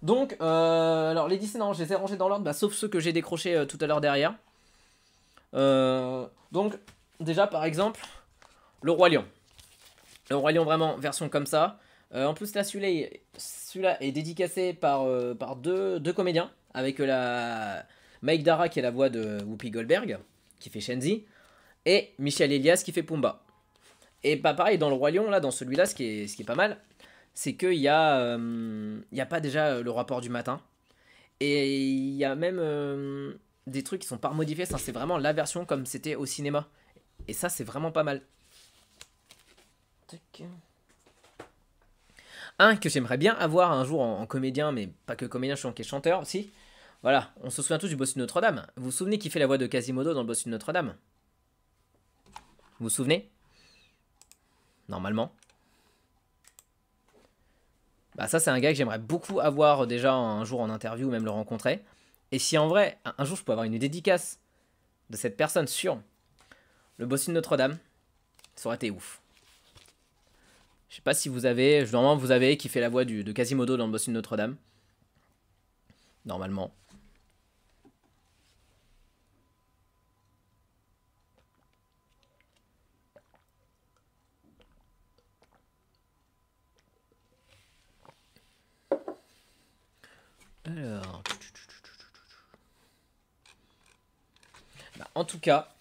Donc, alors les Disney, non, je les ai rangés dans l'ordre, bah, sauf ceux que j'ai décrochés tout à l'heure derrière. Donc, déjà, par exemple, le Roi Lion. Le Roi Lion, vraiment, version comme ça. En plus, là, celui-là est dédicacé par deux comédiens. Avec la Mike Dara, qui est la voix de Whoopi Goldberg, qui fait Shenzi. Et Michel Elias, qui fait Pumba. Et pas pareil, dans le Roi Lion, là, dans celui-là, ce qui est pas mal, c'est qu'il y a pas déjà le rapport du matin. Et il y a même des trucs qui sont pas modifiés. C'est vraiment la version comme c'était au cinéma. Et ça, c'est vraiment pas mal. Un que j'aimerais bien avoir un jour en comédien, mais pas que comédien, je suis en chanteur aussi. Voilà, on se souvient tous du Bossu de Notre-Dame. Vous vous souvenez qui fait la voix de Quasimodo dans le Bossu de Notre-Dame? Vous vous souvenez? Normalement. Bah ça c'est un gars que j'aimerais beaucoup avoir déjà un jour en interview ou même le rencontrer. Et si en vrai, un jour je peux avoir une dédicace de cette personne sur le Bossu de Notre-Dame, ça aurait été ouf. Je sais pas si vous avez, normalement vous avez qui fait la voix de Quasimodo dans le Bossu de Notre-Dame. Normalement. Alors... Bah, en tout cas,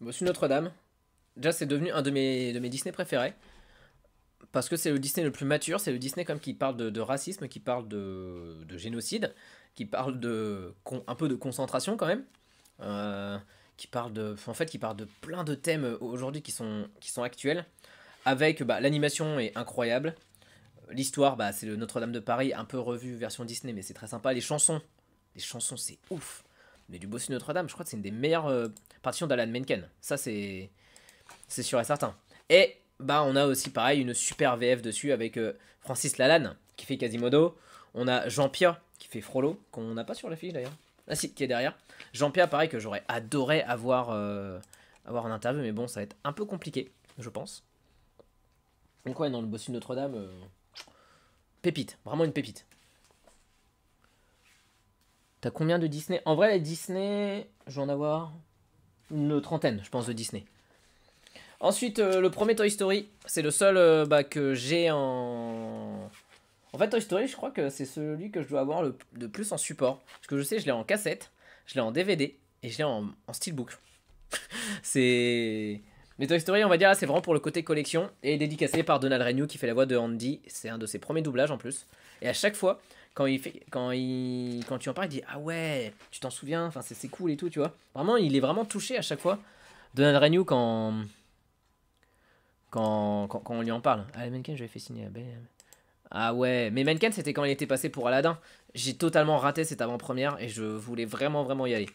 Bossu de Notre-Dame, déjà c'est devenu un de mes Disney préférés. Parce que c'est le Disney le plus mature, c'est le Disney comme qui parle de racisme, qui parle de génocide, qui parle un peu de concentration quand même, qui parle qui parle de plein de thèmes aujourd'hui qui sont actuels, avec bah, l'animation est incroyable, l'histoire bah, c'est le Notre-Dame de Paris un peu revu version Disney mais c'est très sympa, les chansons c'est ouf, mais du Bossu Notre-Dame je crois que c'est une des meilleures partitions d'Alan Menken, ça c'est sûr et certain. Et bah on a aussi pareil une super VF dessus avec Francis Lalanne qui fait Quasimodo. On a Jean-Pierre qui fait Frollo, qu'on n'a pas sur la fiche d'ailleurs. Ah si, qui est derrière. Jean-Pierre pareil que j'aurais adoré avoir en interview, mais bon ça va être un peu compliqué, je pense. Donc ouais, dans le Bossu de Notre-Dame, pépite, vraiment une pépite. T'as combien de Disney? En vrai les Disney, je vais en avoir une trentaine, je pense, de Disney. Ensuite, le premier Toy Story, c'est le seul bah, que j'ai en... En fait, Toy Story, je crois que c'est celui que je dois avoir de plus en support. Parce que je sais, je l'ai en cassette, je l'ai en DVD et je l'ai en steelbook. C'est... Mais Toy Story, on va dire, là, c'est vraiment pour le côté collection et dédicacé par Donald Renew qui fait la voix de Andy. C'est un de ses premiers doublages en plus. Et à chaque fois, quand tu en parles, il dit ah ouais, tu t'en souviens, enfin c'est cool et tout, tu vois. Vraiment, il est vraiment touché à chaque fois. Donald Renew quand on lui en parle. Ah, les Menken, j'avais fait signer la belle. Ah ouais, mais Menken, c'était quand il était passé pour Aladdin. J'ai totalement raté cette avant-première et je voulais vraiment, vraiment y aller.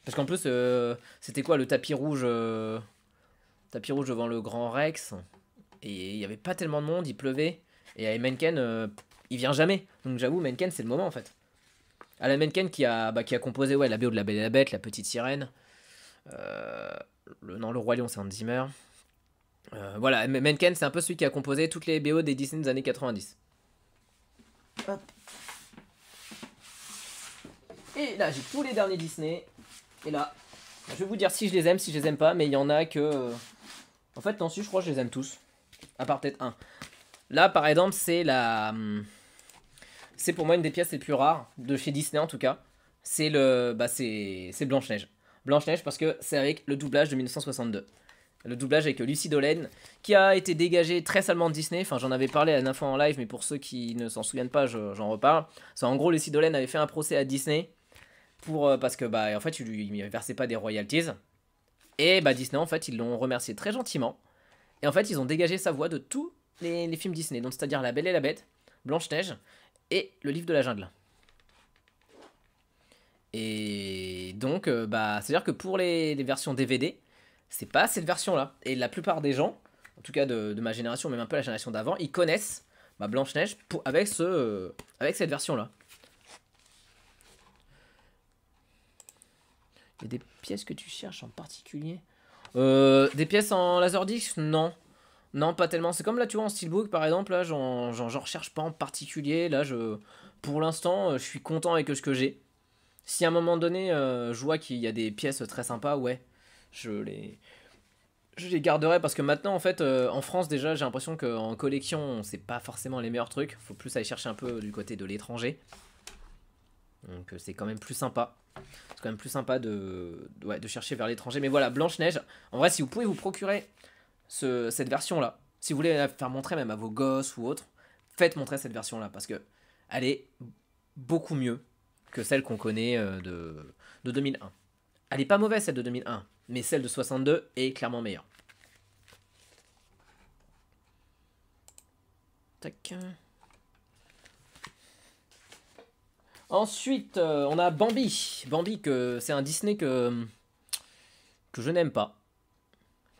Parce qu'en plus, c'était quoi le tapis rouge devant le Grand Rex. Et il n'y avait pas tellement de monde, il pleuvait. Et Menken, il vient jamais. Donc j'avoue, Menken, c'est le moment en fait. Alan Menken qui a composé ouais, la BO de La Belle et la Bête, La Petite Sirène. Le Roi Lion, c'est Hans Zimmer. Voilà, Menken, c'est un peu celui qui a composé toutes les BO des Disney des années 90. Hop. Et là, j'ai tous les derniers Disney. Et là, je vais vous dire si je les aime, si je les aime pas, mais il y en a que... En fait, non, si, je crois que je les aime tous. À part peut-être un. Là, par exemple, c'est la... C'est pour moi une des pièces les plus rares, de chez Disney en tout cas. C'est le... Bah, c'est Blanche-Neige. Blanche-Neige parce que c'est avec le doublage de 1962. Le doublage avec Lucie Dollen, qui a été dégagé très salement de Disney. Enfin, j'en avais parlé à la fois en live, mais pour ceux qui ne s'en souviennent pas, j'en reparle. C'est en gros, Lucie Dollen avait fait un procès à Disney parce que, bah, en fait, il lui versait pas des royalties. Et bah, Disney, en fait, ils l'ont remercié très gentiment. Et en fait, ils ont dégagé sa voix de tous les films Disney, donc c'est-à-dire La Belle et la Bête, Blanche-Neige et Le Livre de la Jungle. Et donc, bah, c'est-à-dire que pour les versions DVD, c'est pas cette version-là. Et la plupart des gens, en tout cas de ma génération, même un peu la génération d'avant, ils connaissent bah, Blanche-Neige avec cette version-là. Il y a des pièces que tu cherches en particulier? Des pièces en laserdisc? Non. Non, pas tellement. C'est comme là, tu vois, en steelbook, par exemple, là, j'en recherche pas en particulier. Là, pour l'instant, je suis content avec ce que j'ai. Si à un moment donné, je vois qu'il y a des pièces très sympas, ouais, je les garderai parce que maintenant, en fait, en France, déjà, j'ai l'impression qu'en collection, c'est pas forcément les meilleurs trucs. Faut plus aller chercher un peu du côté de l'étranger. Donc, c'est quand même plus sympa. C'est quand même plus sympa ouais, de chercher vers l'étranger. Mais voilà, Blanche-Neige. En vrai, si vous pouvez vous procurer cette version-là, si vous voulez la faire montrer même à vos gosses ou autres, faites montrer cette version-là parce que elle est beaucoup mieux que celle qu'on connaît de 2001. Elle est pas mauvaise celle de 2001, mais celle de 62 est clairement meilleure. Tac. Ensuite, on a Bambi. Bambi, c'est un Disney que je n'aime pas.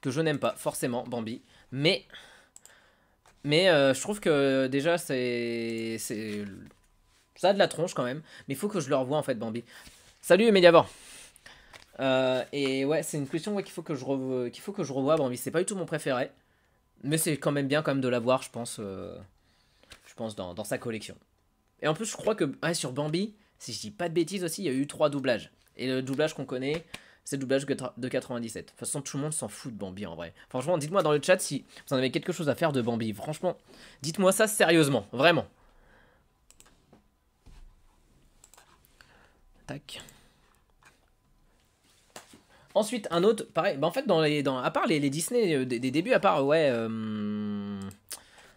Que je n'aime pas, forcément, Bambi. Mais je trouve que déjà, ça a de la tronche quand même. Mais il faut que je le revoie en fait, Bambi. Salut, Mediavor. Et ouais, c'est une question qu'il faut que je revoie Bambi. C'est pas du tout mon préféré. Mais c'est quand même bien quand même de l'avoir, je pense dans sa collection. Et en plus, je crois que sur Bambi, si je dis pas de bêtises aussi, il y a eu 3 doublages. Et le doublage qu'on connaît, c'est le doublage de 97. De toute façon, tout le monde s'en fout de Bambi en vrai. Franchement, dites-moi dans le chat si vous en avez quelque chose à faire de Bambi. Franchement, dites-moi ça sérieusement, vraiment. Tac. Ensuite, un autre, pareil, bah en fait, à part les Disney des débuts, à part, ouais,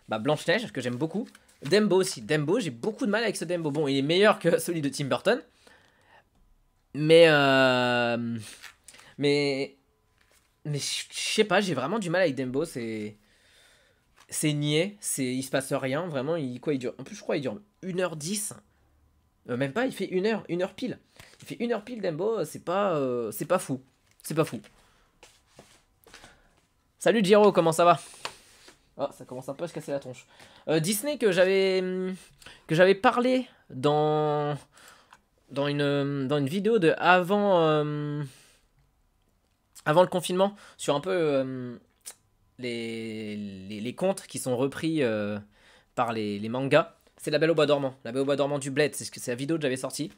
bah Blanche-Neige, que j'aime beaucoup. Dumbo aussi. Dumbo, j'ai beaucoup de mal avec ce Dumbo. Bon, il est meilleur que celui de Tim Burton. Mais je sais pas, j'ai vraiment du mal avec Dumbo. C'est niais. Il se passe rien. Vraiment, il dure. En plus, je crois il dure 1h10. Même pas, il fait 1h pile. Il fait 1h pile Dumbo. C'est pas fou. C'est pas fou. Salut Giro, comment ça va? Oh, ça commence un peu à se casser la tronche. Disney que j'avais parlé dans une vidéo de avant le confinement sur un peu les contes qui sont repris par les mangas. C'est La Belle au Bois dormant. La Belle au Bois dormant du Bled, c'est la vidéo que j'avais sortie.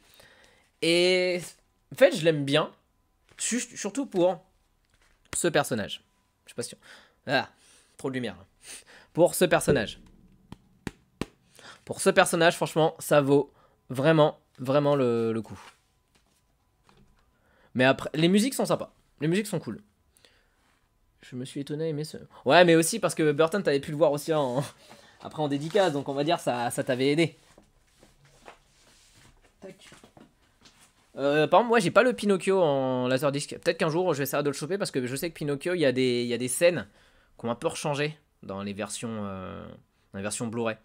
Et en fait, je l'aime bien, surtout pour ce personnage. Je sais pas si ah, trop de lumière. Pour ce personnage. Pour ce personnage, franchement, ça vaut vraiment, vraiment le coup. Mais après, les musiques sont sympas. Les musiques sont cool. Je me suis étonné, mais ouais, mais aussi parce que Burton, t'avais pu le voir aussi après en dédicace, donc on va dire ça t'avait aidé. Tac. Par exemple, moi j'ai pas le Pinocchio en laserdisc. Peut-être qu'un jour je vais essayer de le choper parce que je sais que Pinocchio, il y a des scènes qui ont un peu rechangé dans les versions Blu-ray.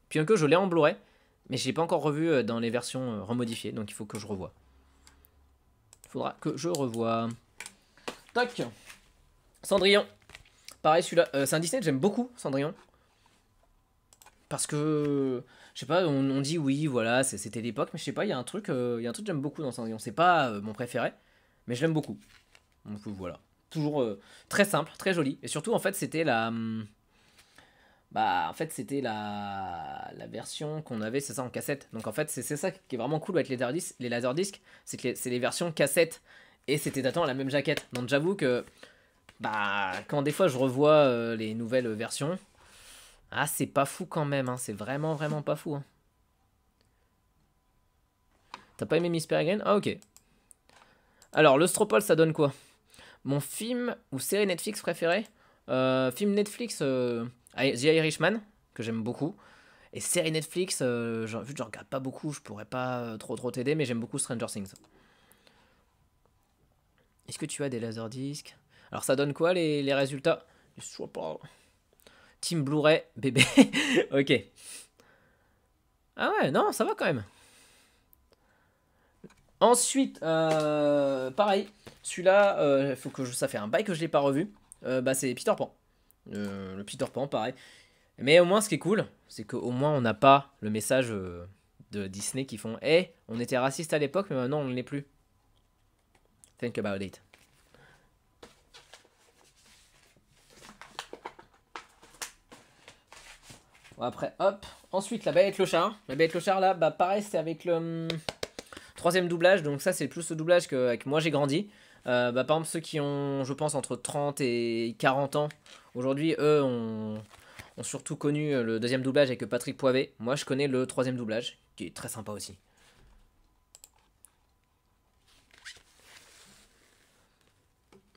Pinocchio, je l'ai en Blu-ray, mais je l'ai pas encore revu dans les versions remodifiées, donc il faut que je revoie. Il faudra que je revoie. Tac. Cendrillon. Pareil, celui-là, c'est un Disney que j'aime beaucoup, Cendrillon. Parce que, je sais pas, on dit oui, voilà, c'était l'époque, mais je sais pas, il y a un truc que j'aime beaucoup dans Cendrillon. C'est pas mon préféré, mais je l'aime beaucoup. Donc voilà. Toujours très simple, très joli. Et surtout, en fait, c'était la version qu'on avait, c'est ça, en cassette. Donc en fait, c'est ça qui est vraiment cool avec les laserdiscs, c'est que c'est les versions cassette et c'était datant la même jaquette. Donc j'avoue que quand des fois je revois les nouvelles versions, c'est pas fou quand même, hein, c'est vraiment vraiment pas fou. Hein. T'as pas aimé Miss Peregrine? Ah ok. Alors le Stropole, ça donne quoi? Mon film ou série Netflix préféré? Film Netflix, The Irishman, que j'aime beaucoup. Et série Netflix, vu que je regarde pas beaucoup, je pourrais pas trop t'aider, mais j'aime beaucoup Stranger Things. Est-ce que tu as des laserdiscs? Alors ça donne quoi les résultats? Je sais pas. Team Blu-ray, bébé. Ok. Ah ouais, non, ça va quand même. Ensuite, pareil. Celui-là, ça fait un bail que je l'ai pas revu. C'est Peter Pan. Le Peter Pan, pareil. Mais au moins, ce qui est cool, c'est qu'au moins, on n'a pas le message de Disney qui font hey, on était raciste à l'époque, mais maintenant, on ne l'est plus. Think about it. Bon, après, hop. Ensuite, la Belle et Clochard. La Belle et Clochard, là, bah pareil, c'est avec le troisième doublage. Donc ça, c'est plus le doublage qu'avec Moi J'ai Grandi. Bah, par exemple, ceux qui ont, je pense, entre 30 et 40 ans, aujourd'hui, eux, ont surtout connu le deuxième doublage avec Patrick Poivet. Moi, je connais le troisième doublage, qui est très sympa aussi.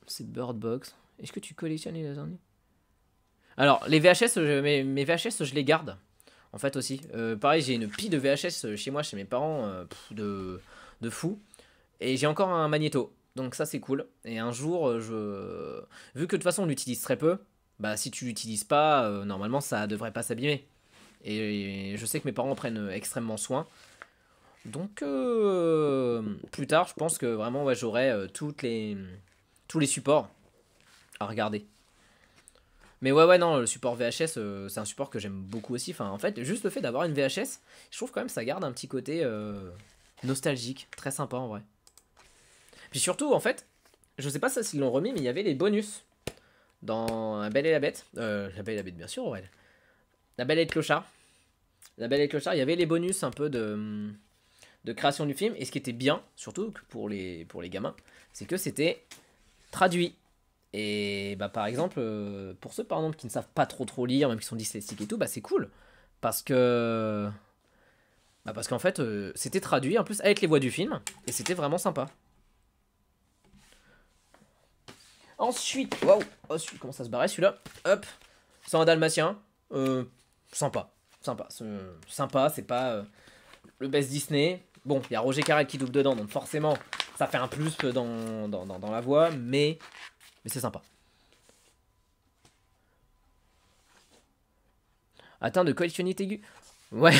C'est Bird Box. Est-ce que tu collectionnes les lasagnes? Alors, les VHS, mes VHS, je les garde. En fait aussi. Pareil, j'ai une pile de VHS chez moi, chez mes parents, de fou. Et j'ai encore un magnéto. Donc ça, c'est cool. Et un jour, vu que de toute façon, on l'utilise très peu, bah si tu l'utilises pas, normalement, ça devrait pas s'abîmer. Et je sais que mes parents en prennent extrêmement soin. Donc, plus tard, je pense que vraiment, ouais, j'aurai tous les supports à regarder. Mais ouais, non, le support VHS, c'est un support que j'aime beaucoup aussi. Enfin, en fait, juste le fait d'avoir une VHS, je trouve quand même ça garde un petit côté nostalgique. Très sympa en vrai. Puis surtout, en fait, je sais pas s'ils l'ont remis, mais il y avait les bonus dans La Belle et la Bête. La Belle et la Bête, bien sûr, ouais. La Belle et le Clochard. La Belle et le Clochard, il y avait les bonus un peu de création du film. Et ce qui était bien, surtout pour les gamins, c'est que c'était traduit. Et bah par exemple, pour ceux par exemple qui ne savent pas trop lire, même qui sont dyslexiques et tout, bah c'est cool. Parce que. Bah parce qu'en fait, c'était traduit en plus avec les voix du film. Et c'était vraiment sympa. Ensuite, waouh, comment ça se barrait celui-là? Hop, c'est un dalmatien. Sympa. Sympa, c'est pas le best Disney. Bon, il y a Roger Carrel qui double dedans, donc forcément, ça fait un plus dans la voix, mais c'est sympa. Atteint de collectionnite aiguë. Ouais.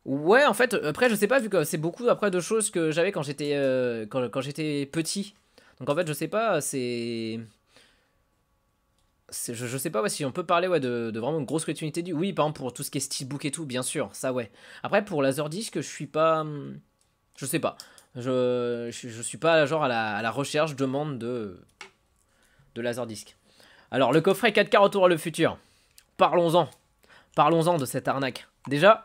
Ouais, en fait, après, je sais pas, vu que c'est beaucoup après de choses que j'avais quand j'étais quand j'étais petit. Donc en fait, je sais pas, je sais pas ouais, si on peut parler ouais, de vraiment une grosse collectionnité du. Oui, par exemple, pour tout ce qui est steelbook et tout, bien sûr, ça ouais. Après, pour Laserdisc, je suis pas. Je sais pas. Je suis pas genre à la recherche, demande de Laserdisc. Alors, le coffret 4K Retour à le futur. Parlons-en. Parlons-en de cette arnaque. Déjà,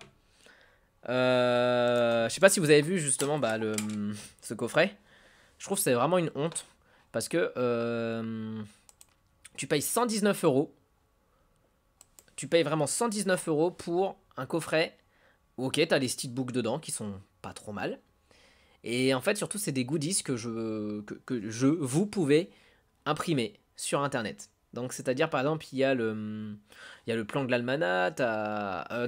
je sais pas si vous avez vu justement bah, ce coffret. Je trouve que c'est vraiment une honte. Parce que tu payes 119 euros. Tu payes vraiment 119 euros pour un coffret. Ok, t'as les steelbooks dedans qui sont pas trop mal. Et en fait, surtout, c'est des goodies que vous pouvez imprimer sur internet. Donc, c'est-à-dire, par exemple, il y a le plan de l'almanach,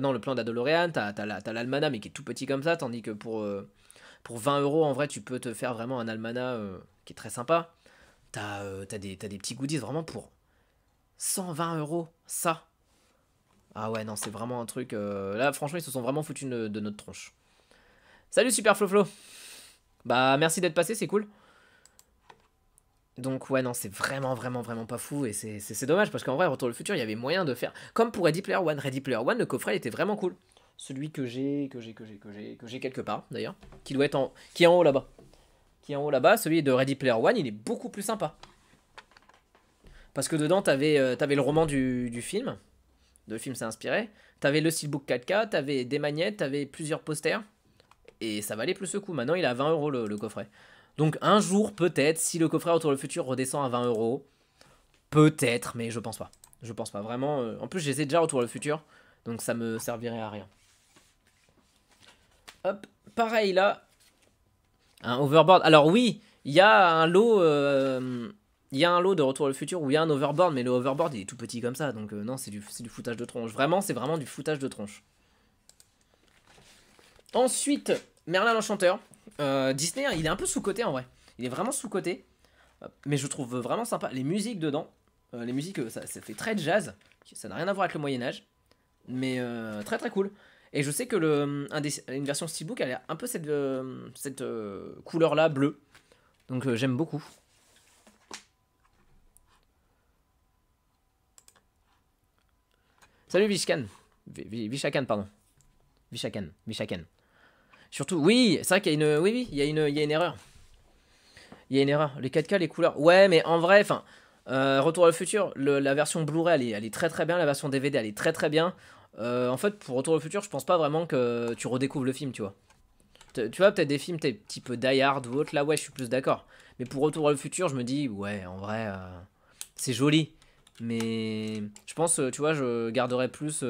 non, le plan d'Adolorean, t'as l'almanach, mais qui est tout petit comme ça, tandis que pour 20 euros, en vrai, tu peux te faire vraiment un almanach qui est très sympa. T'as des petits goodies vraiment pour 120 euros, ça. Ah ouais, non, c'est vraiment un truc. Là, franchement, ils se sont vraiment foutus de notre tronche. Salut, Super Floflo. Bah, merci d'être passé, c'est cool. Donc ouais non c'est vraiment pas fou et c'est dommage parce qu'en vrai Retour au futur il y avait moyen de faire comme pour Ready Player One. Ready Player One le coffret était vraiment cool. Celui que j'ai quelque part d'ailleurs, qui doit être qui est en haut là-bas. Qui est en haut là-bas, celui de Ready Player One, il est beaucoup plus sympa. Parce que dedans t'avais le roman du film, le film s'est inspiré, t'avais le steelbook 4K, t'avais des magnettes, t'avais plusieurs posters et ça valait plus ce coup. Maintenant il est à 20 euros le coffret. Donc un jour, peut-être, si le coffret Retour le futur redescend à 20 euros, peut-être, mais je pense pas. Je pense pas vraiment. En plus, je les ai déjà Retour le futur, donc ça me servirait à rien. Hop, pareil là. Un overboard. Alors oui, il y a un lot. Il y a un lot de Retour le futur où il y a un overboard, mais le overboard il est tout petit comme ça, donc non, c'est du foutage de tronche. Vraiment, c'est vraiment du foutage de tronche. Ensuite, Merlin l'Enchanteur. Disney, il est un peu sous-coté en vrai. Il est vraiment sous-coté. Mais je trouve vraiment sympa. Les musiques dedans, les musiques, ça fait très jazz. Ça n'a rien à voir avec le Moyen-Âge. Mais très cool. Et je sais que une version Steelbook, elle a un peu cette couleur-là, bleue. Donc j'aime beaucoup. Salut Vishkan. Vishakan, pardon. Vishakan. Surtout, oui, c'est vrai qu'il y a une... Oui, il y a une erreur. Il y a une erreur. Les 4K, les couleurs. Ouais, mais en vrai, enfin... Retour à le futur, la version Blu-ray, elle est très très bien. La version DVD, elle est très très bien. En fait, pour Retour au futur, je pense pas vraiment que tu redécouvres le film, tu vois. Tu vois, peut-être des films type Die Hard ou autre, là, ouais, je suis plus d'accord. Mais pour Retour à le futur, je me dis, ouais, en vrai, c'est joli. Mais je pense, tu vois, je garderais plus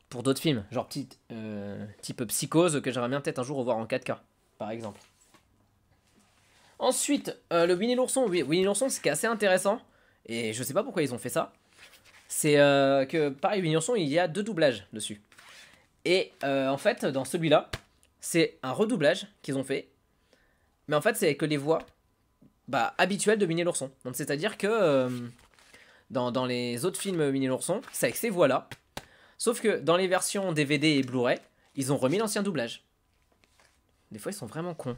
pour d'autres films. Genre type Psychose, que j'aimerais bien peut-être un jour revoir en 4K, par exemple. Ensuite, le Winnie l'ourson. Oui, Winnie l'ourson, c'est assez intéressant. Et je sais pas pourquoi ils ont fait ça. C'est que, pareil, Winnie l'ourson, il y a 2 doublages dessus. Et en fait, dans celui-là, c'est un redoublage qu'ils ont fait. Mais en fait, c'est que les voix habituelles de Winnie l'ourson. Donc, c'est-à-dire que dans les autres films Winnie l'ourson, c'est avec ces voix-là. Sauf que dans les versions DVD et Blu-ray, ils ont remis l'ancien doublage. Des fois, ils sont vraiment cons.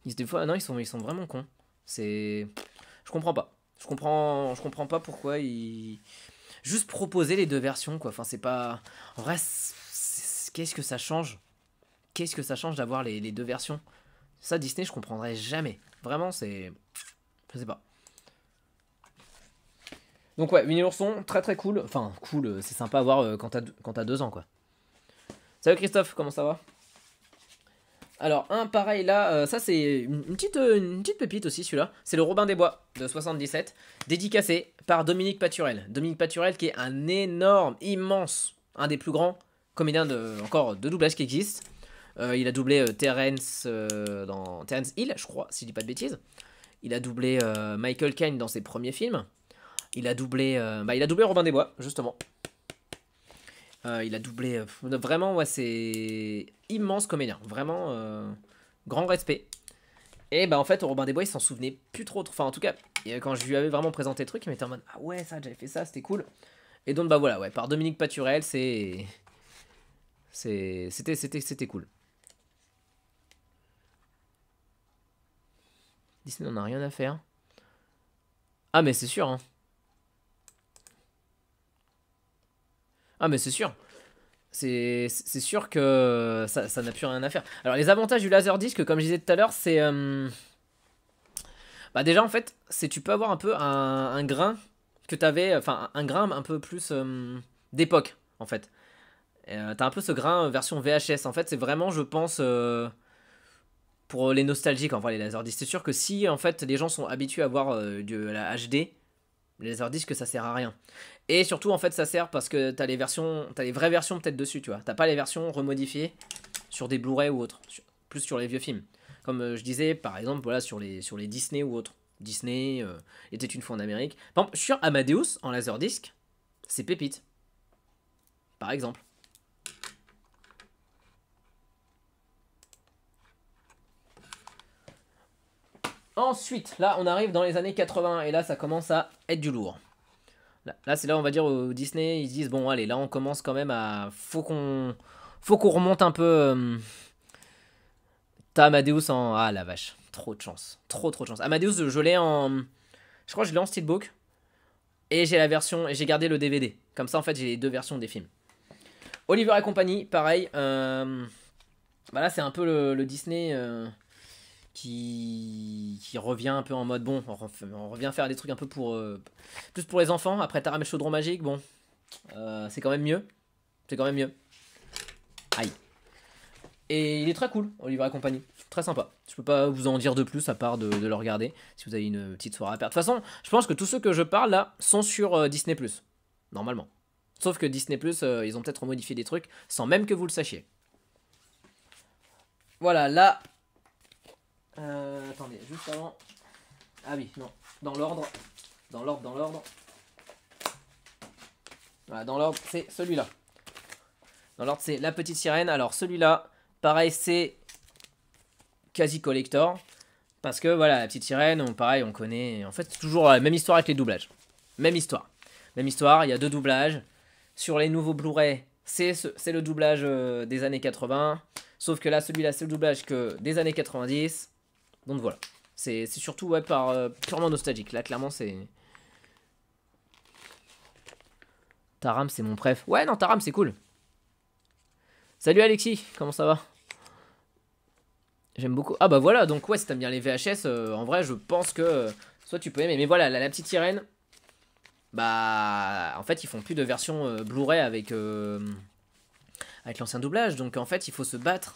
Des fois, non, ils sont vraiment cons. C'est... Je comprends pas. Je comprends pas pourquoi ils... Juste proposer les 2 versions, quoi. Enfin, c'est pas... En vrai, qu'est-ce que ça change? Qu'est-ce que ça change d'avoir les 2 versions? Ça, Disney, je comprendrais jamais. Vraiment, c'est... Je sais pas. Donc ouais, Winnie l'ourson, très très cool. Enfin, cool, c'est sympa à voir quand t'as 2 ans, quoi. Salut Christophe, comment ça va? Alors, un pareil là, ça c'est une petite pépite aussi celui-là. C'est le Robin des Bois de 77, dédicacé par Dominique Paturel. Dominique Paturel qui est un énorme, immense, un des plus grands comédiens encore de doublage qui existe. Il a doublé Terence dans Terence Hill, je crois, si je dis pas de bêtises. Il a doublé Michael Caine dans ses premiers films. Il a doublé Robin des Bois, justement. Il a doublé... vraiment, ouais, c'est... Immense comédien. Vraiment, grand respect. Et en fait, Robin des Bois, il s'en souvenait plus trop. Enfin, en tout cas, quand je lui avais vraiment présenté le truc, il m'était en mode... Ah ouais, ça, j'avais fait ça, c'était cool. Et donc, voilà, ouais, par Dominique Paturel, c'était cool. Disney n'en a rien à faire. Ah, mais c'est sûr, hein. Ah mais c'est sûr. C'est sûr que ça n'a plus rien à faire. Alors les avantages du Laserdisc, comme je disais tout à l'heure, c'est... déjà en fait, c'est tu peux avoir un peu un grain que t'avais... Enfin un grain un peu plus d'époque en fait. T'as un peu ce grain version VHS. En fait c'est vraiment je pense... pour les nostalgiques, enfin les Laserdisc. C'est sûr que si en fait les gens sont habitués à voir de la HD, les Laserdisc ça sert à rien. Et surtout en fait ça sert parce que t'as les vraies versions peut-être dessus, tu vois. T'as pas les versions remodifiées sur des Blu-ray ou autres, plus sur les vieux films. Comme je disais par exemple voilà sur les Disney ou autres. Disney était une fois en Amérique. Par exemple sur Amadeus en Laserdisc, c'est pépite. Par exemple. Ensuite, là on arrive dans les années 80 et là ça commence à être du lourd. Là c'est là on va dire au Disney, ils se disent bon allez là on commence quand même à... Faut qu'on remonte un peu... T'as Amadeus en... Ah la vache, trop de chance. Trop de chance. Amadeus je l'ai en... Je crois que je l'ai en steelbook. Et j'ai la version... Et j'ai gardé le DVD. Comme ça en fait j'ai les 2 versions des films. Oliver et compagnie, pareil. Là c'est un peu le Disney... Qui revient un peu en mode bon, on revient faire des trucs un peu plus pour les enfants. Après Taram et le chaudron magique, bon, c'est quand même mieux. C'est quand même mieux. Aïe. Et il est très cool, Oliver et compagnie. Très sympa. Je peux pas vous en dire de plus à part de le regarder si vous avez une petite soirée à perdre. De toute façon, je pense que tous ceux que je parle là sont sur Disney+. Normalement. Sauf que Disney+, ils ont peut-être modifié des trucs sans même que vous le sachiez. Voilà, là... attendez, juste avant... Ah oui, non, dans l'ordre. Voilà, dans l'ordre, c'est celui-là. Dans l'ordre, c'est La Petite Sirène. Alors, celui-là, pareil, c'est quasi collector. Parce que, voilà, La Petite Sirène, pareil, on connaît... En fait, c'est toujours la même histoire avec les doublages. Même histoire. Même histoire, il y a 2 doublages. Sur les nouveaux Blu-ray, c'est le doublage des années 80. Sauf que là, celui-là, c'est le doublage que des années 90. Donc voilà. C'est surtout ouais, par purement nostalgique. Là, clairement, c'est... Taram, c'est mon préf. Ouais, non, Taram, c'est cool. Salut Alexis, comment ça va? J'aime beaucoup. Ah bah voilà, donc ouais, si t'aimes bien les VHS, en vrai, je pense que soit tu peux aimer. Mais voilà, la petite sirène, bah en fait, ils font plus de version Blu-ray avec l'ancien doublage. Donc en fait, il faut se battre.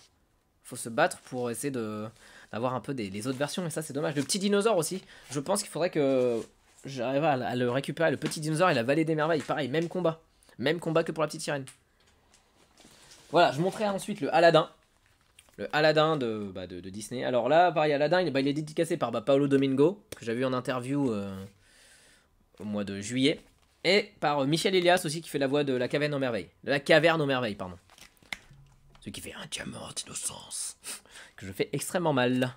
Il faut se battre pour essayer d'avoir un peu des autres versions. Et ça, c'est dommage. Le petit dinosaure aussi, je pense qu'il faudrait que j'arrive à le récupérer. Le petit dinosaure et la vallée des merveilles, pareil, même combat. Même combat que pour la petite sirène. Voilà, je montrerai ensuite le Aladdin. Le Aladdin de Disney. Alors là, pareil, Aladdin, il est dédicacé par Paolo Domingo, que j'avais vu en interview au mois de juillet. Et par Michel Elias aussi, qui fait la voix de La Caverne aux Merveilles. De La Caverne aux Merveilles, pardon. Celui qui fait un diamant d'innocence. Que je fais extrêmement mal.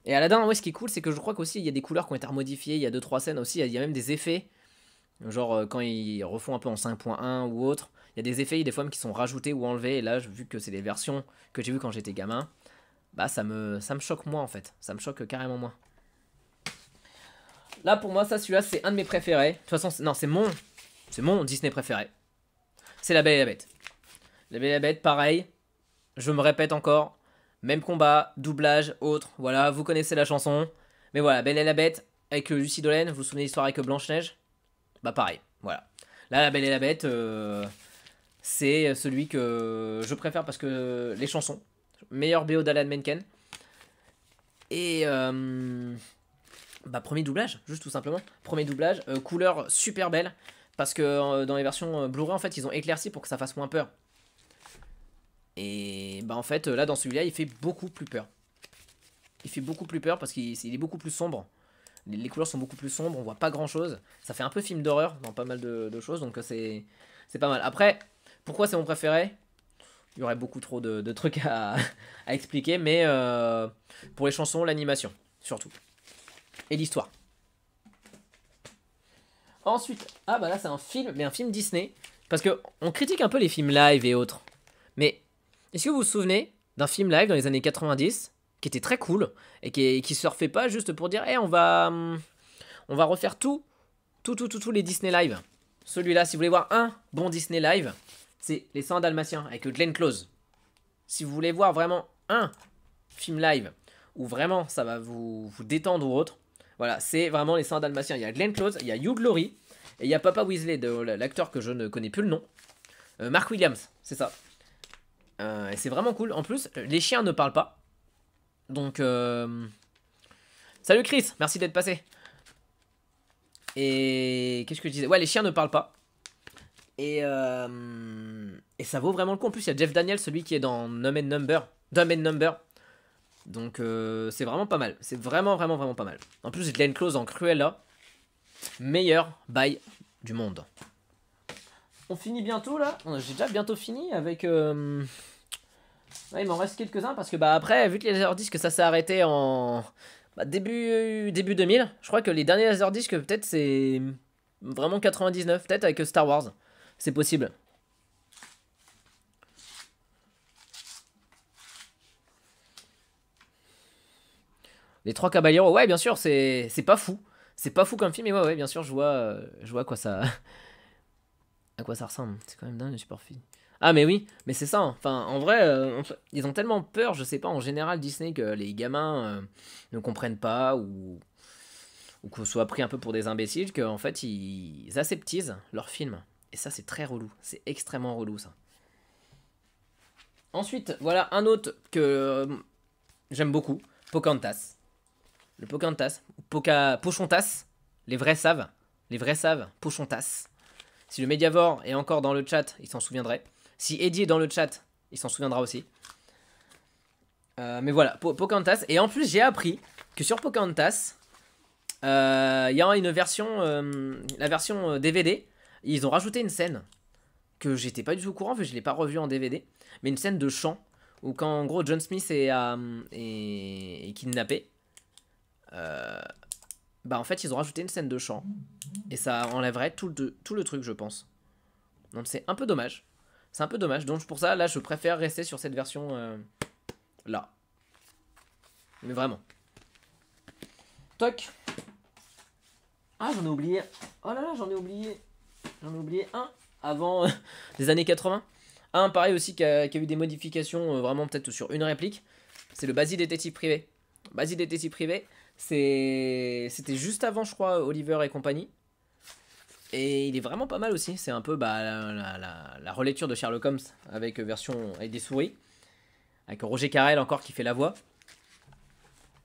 Et Aladdin, ouais, ce qui est cool, c'est que je crois qu'aussi, il y a des couleurs qui ont été remodifiées. Il y a 2-3 scènes aussi, il y a même des effets. Genre quand ils refont un peu en 5.1 ou autre. Il y a des effets des fois qui sont rajoutés ou enlevés. Et là, vu que c'est les versions que j'ai vues quand j'étais gamin, bah ça me choque moins en fait. Ça me choque carrément moins. Là pour moi, ça celui-là c'est un de mes préférés. De toute façon, non, c'est mon Disney préféré. C'est La Belle et la Bête. La Belle et la Bête, pareil. Je me répète encore. Même combat, doublage, autre. Voilà, vous connaissez la chanson. Mais voilà, Belle et la Bête avec Lucie Dolène. Vous vous souvenez de l'histoire avec Blanche-Neige? Bah pareil, voilà. Là, La Belle et la Bête, c'est celui que je préfère parce que les chansons. Meilleur BO d'Alan Menken. Et bah premier doublage, juste tout simplement. Premier doublage, couleur super belle. Parce que dans les versions Blu-ray, en fait, ils ont éclairci pour que ça fasse moins peur. Et bah en fait, là, dans celui-là, il fait beaucoup plus peur. Il fait beaucoup plus peur parce qu'il est beaucoup plus sombre. Les couleurs sont beaucoup plus sombres, on voit pas grand chose. Ça fait un peu film d'horreur dans pas mal de choses, donc c'est pas mal. Après, pourquoi c'est mon préféré? Il y aurait beaucoup trop de trucs à expliquer, mais pour les chansons, l'animation, surtout. Et l'histoire. Ensuite, ah bah là c'est un film, mais un film Disney. Parce que on critique un peu les films live et autres. Mais est-ce que vous vous souvenez d'un film live dans les années 90 qui était très cool et qui se refait pas juste pour dire hey, on va refaire tous les Disney live. Celui-là, si vous voulez voir un bon Disney live, c'est Les 100 Dalmatiens avec Glenn Close. Si vous voulez voir vraiment un film live où vraiment ça va vous détendre ou autre, voilà, c'est vraiment Les 100 Dalmatiens. Il y a Glenn Close, il y a Hugh Laurie et il y a Papa Weasley, de l'acteur que je ne connais plus le nom. Mark Williams, c'est ça. Et c'est vraiment cool. En plus, les chiens ne parlent pas. Donc, salut Chris, merci d'être passé. Et qu'est-ce que je disais? Ouais, les chiens ne parlent pas. Et ça vaut vraiment le coup. En plus, il y a Jeff Daniels, celui qui est dans Dumb and Number. Donc, c'est vraiment pas mal. C'est vraiment pas mal. En plus, Glenn Close en Cruella. Meilleur bail du monde. On finit bientôt là. J'ai déjà bientôt fini avec... Ouais, il m'en reste quelques-uns parce que bah après, vu que les laserdiscs ça s'est arrêté en début 2000, je crois que les derniers laserdiscs peut-être c'est vraiment 99, peut-être avec Star Wars. C'est possible. Les Trois Caballeros, ouais, bien sûr, c'est pas fou. C'est pas fou comme film, mais ouais, bien sûr, je vois à quoi ça à quoi ça ressemble. C'est quand même dingue, le support film. Ah mais oui, mais c'est ça, hein. Enfin en vrai, ils ont tellement peur, je sais pas, en général Disney, que les gamins ne comprennent pas ou que soit pris un peu pour des imbéciles, qu'en fait ils aseptisent leurs films. Et ça c'est très relou, c'est extrêmement relou ça. Ensuite, voilà un autre que j'aime beaucoup, Pocahontas. Le Pocahontas, Pochontas, les vrais savent, Pochontas. Si le Mediavore est encore dans le chat, il s'en souviendrait. Si Eddie est dans le chat, il s'en souviendra aussi. Mais voilà, Pocahontas. Et en plus, j'ai appris que sur Pocahontas, il y a une version, la version DVD, ils ont rajouté une scène que j'étais pas du tout au courant, vu que je l'ai pas revue en DVD, mais une scène de chant, où quand en gros John Smith est kidnappé, bah en fait ils ont rajouté une scène de chant, et ça enlèverait tout le truc, je pense. Donc c'est un peu dommage. C'est un peu dommage, donc pour ça, là, je préfère rester sur cette version là. Mais vraiment. Toc. Ah, j'en ai oublié. Oh là là, j'en ai oublié. J'en ai oublié un avant des années 80. Un pareil aussi qui a eu des modifications vraiment peut-être sur une réplique. C'est le Basile détective privé. Basile détective privé, c'était juste avant je crois Oliver et compagnie. Et il est vraiment pas mal aussi. C'est un peu bah, la relecture de Sherlock Holmes avec version avec des souris. Avec Roger Carrel encore qui fait la voix.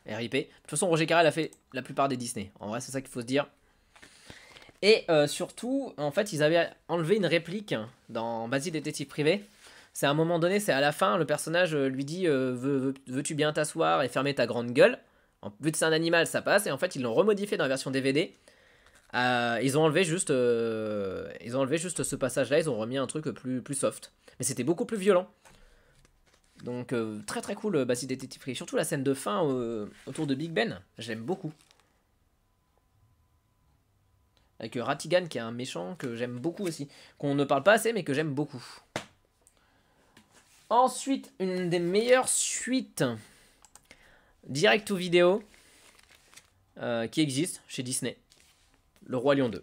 RIP. De toute façon Roger Carrel a fait la plupart des Disney. En vrai c'est ça qu'il faut se dire. Et surtout, en fait, ils avaient enlevé une réplique dans Basile détective privé. C'est à un moment donné, c'est à la fin, le personnage lui dit veux-tu bien t'asseoir et fermer ta grande gueule. Vu que c'est un animal, ça passe. Et en fait, ils l'ont remodifié dans la version DVD. Ils ont enlevé juste ce passage-là. Ils ont remis un truc plus soft. Mais c'était beaucoup plus violent. Donc très très cool Basile détective privé. Surtout la scène de fin autour de Big Ben. J'aime beaucoup. Avec Ratigan qui est un méchant que j'aime beaucoup aussi. Qu'on ne parle pas assez mais que j'aime beaucoup. Ensuite, une des meilleures suites direct ou vidéo qui existe chez Disney. Le Roi Lion 2.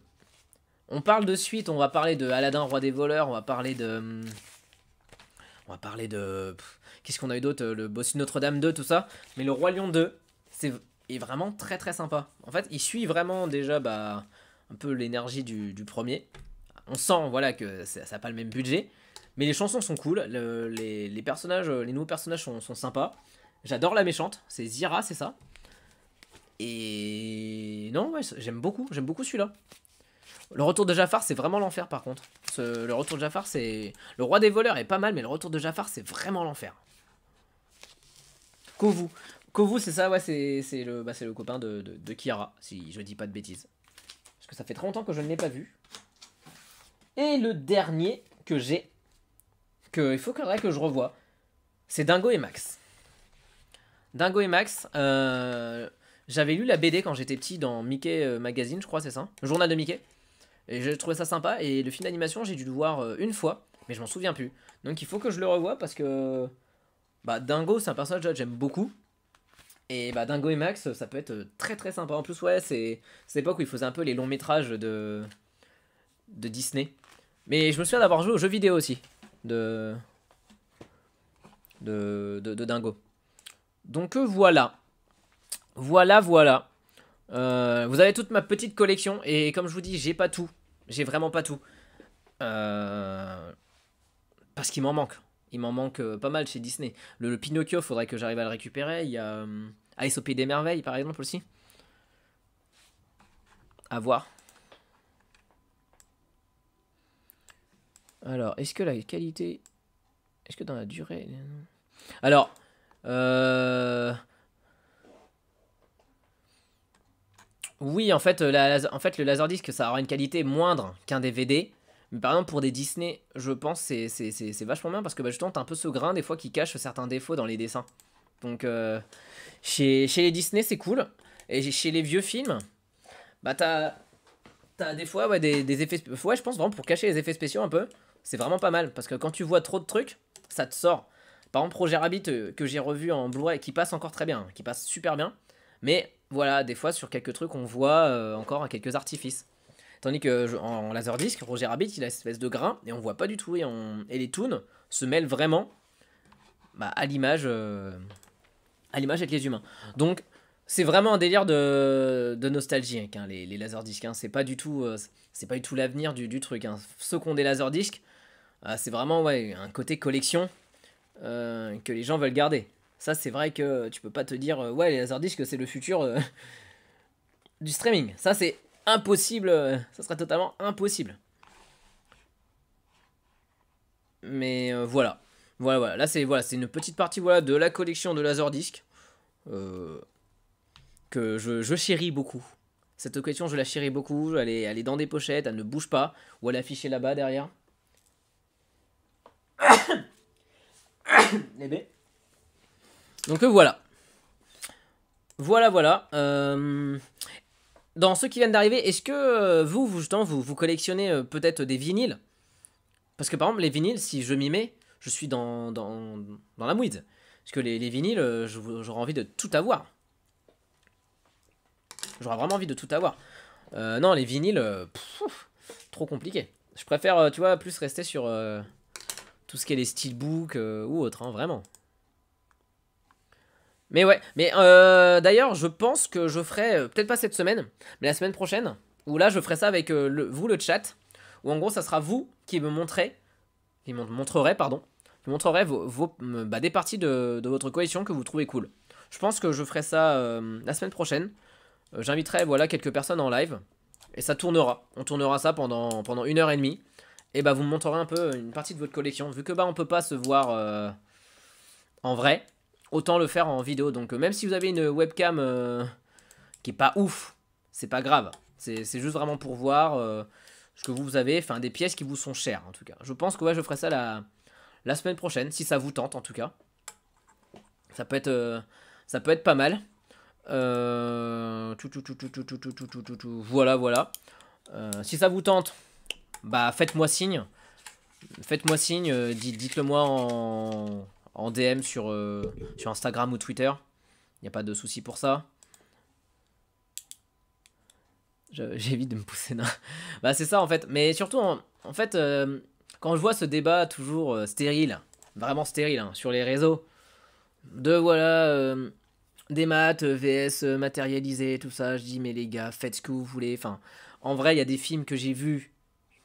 On parle de suite, on va parler de Aladdin, Roi des voleurs, on va parler de... Qu'est-ce qu'on a eu d'autre? Le Bossu Notre-Dame 2, tout ça. Mais le Roi Lion 2, est vraiment très très sympa. En fait, il suit vraiment déjà... un peu l'énergie du premier. On sent voilà que ça n'a pas le même budget. Mais les chansons sont cool. Les personnages, les nouveaux personnages sont sympas. J'adore la méchante. C'est Zira, c'est ça. Et non, ouais, j'aime beaucoup celui-là. Le retour de Jafar, c'est vraiment l'enfer par contre. Le retour de Jafar, c'est... Le roi des voleurs est pas mal, mais le retour de Jafar, c'est vraiment l'enfer. Kovu. Kovu, c'est ça, ouais, c'est le copain de Kiara, si je dis pas de bêtises. Parce que ça fait très longtemps que je ne l'ai pas vu. Et le dernier que j'ai, il faudrait que je revoie, c'est Dingo et Max. Dingo et Max, j'avais lu la BD quand j'étais petit dans Mickey Magazine, je crois, c'est ça, le journal de Mickey. Et j'ai trouvé ça sympa. Et le film d'animation, j'ai dû le voir une fois, mais je m'en souviens plus. Donc il faut que je le revoie parce que Dingo, c'est un personnage que j'aime beaucoup. Et Dingo et Max, ça peut être très très sympa. En plus, ouais, c'est l'époque où ils faisaient un peu les longs métrages de Disney. Mais je me souviens d'avoir joué aux jeux vidéo aussi de Dingo. Donc voilà. Voilà. Vous avez toute ma petite collection. Et comme je vous dis, j'ai pas tout. J'ai vraiment pas tout. Parce qu'il m'en manque. Il m'en manque pas mal chez Disney. Le Pinocchio, faudrait que j'arrive à le récupérer. Il y a Alice au Pays des Merveilles, par exemple, aussi. À voir. Alors, est-ce que la qualité... Est-ce que dans la durée... Alors... Oui, en fait, le Laserdisc, ça aura une qualité moindre qu'un DVD. Mais par exemple, pour des Disney, je pense c'est vachement bien parce que justement, t'as un peu ce grain des fois qui cache certains défauts dans les dessins. Donc, chez les Disney, c'est cool. Et chez les vieux films, t'as des fois ouais, des effets... Ouais, je pense vraiment pour cacher les effets spéciaux un peu, c'est vraiment pas mal. Parce que quand tu vois trop de trucs, ça te sort. Par exemple, Roger Rabbit, que j'ai revu en Blu-ray, qui passe encore très bien, hein, qui passe super bien. Mais voilà, des fois, sur quelques trucs, on voit encore quelques artifices. Tandis que en Laserdisc, Roger Rabbit, il a cette espèce de grain, et on voit pas du tout. Et les toons se mêlent vraiment à l'image avec les humains. Donc, c'est vraiment un délire de nostalgie, hein, les Laserdiscs. Hein. C'est pas du tout l'avenir du truc. Hein. Ceux qui ont des Laserdiscs, c'est vraiment ouais, un côté collection que les gens veulent garder. Ça, c'est vrai que tu peux pas te dire ouais, les Laserdiscs, c'est le futur du streaming. Ça, c'est impossible. Ça serait totalement impossible. Mais voilà. Voilà. Là, c'est une petite partie de la collection de Laserdisc que je chéris beaucoup. Cette collection, je la chéris beaucoup. Elle est dans des pochettes, elle ne bouge pas. Ou elle est affichée là-bas derrière. Les baies. Donc voilà. Voilà. Dans ceux qui viennent d'arriver, est-ce que vous collectionnez peut-être des vinyles? Parce que par exemple, les vinyles, si je m'y mets, je suis dans la mouise. Parce que les vinyles, j'aurais envie de tout avoir. J'aurais vraiment envie de tout avoir. Non, les vinyles, trop compliqué. Je préfère, tu vois, plus rester sur tout ce qui est les steelbooks ou autre, hein, vraiment. Mais ouais, mais d'ailleurs, je pense que je ferai, peut-être pas cette semaine, mais la semaine prochaine, où là, je ferai ça avec vous, le chat, où en gros, ça sera vous qui me montrerez, pardon, qui montrerez des parties de votre collection que vous trouvez cool. Je pense que je ferai ça la semaine prochaine. J'inviterai, voilà, quelques personnes en live, et ça tournera. On tournera ça pendant 1 h 30. Et bah, vous me montrerez un peu une partie de votre collection, vu que bah, on peut pas se voir en vrai. Autant le faire en vidéo. Donc même si vous avez une webcam qui est pas ouf, c'est pas grave. C'est juste vraiment pour voir ce que vous avez, enfin des pièces qui vous sont chères en tout cas. Je pense que ouais, je ferai ça la semaine prochaine, si ça vous tente en tout cas. Ça peut être pas mal. Voilà, voilà. Si ça vous tente, bah faites-moi signe. Faites-moi signe, dites-le moi en DM sur Instagram ou Twitter. Il n'y a pas de souci pour ça. J'évite de me pousser. Non. Bah c'est ça en fait. Mais surtout, en fait, quand je vois ce débat toujours stérile, vraiment stérile, hein, sur les réseaux, de voilà, des maths, VS matérialisés, tout ça, je dis mais les gars, faites ce que vous voulez. Enfin, en vrai, il y a des films que j'ai vus,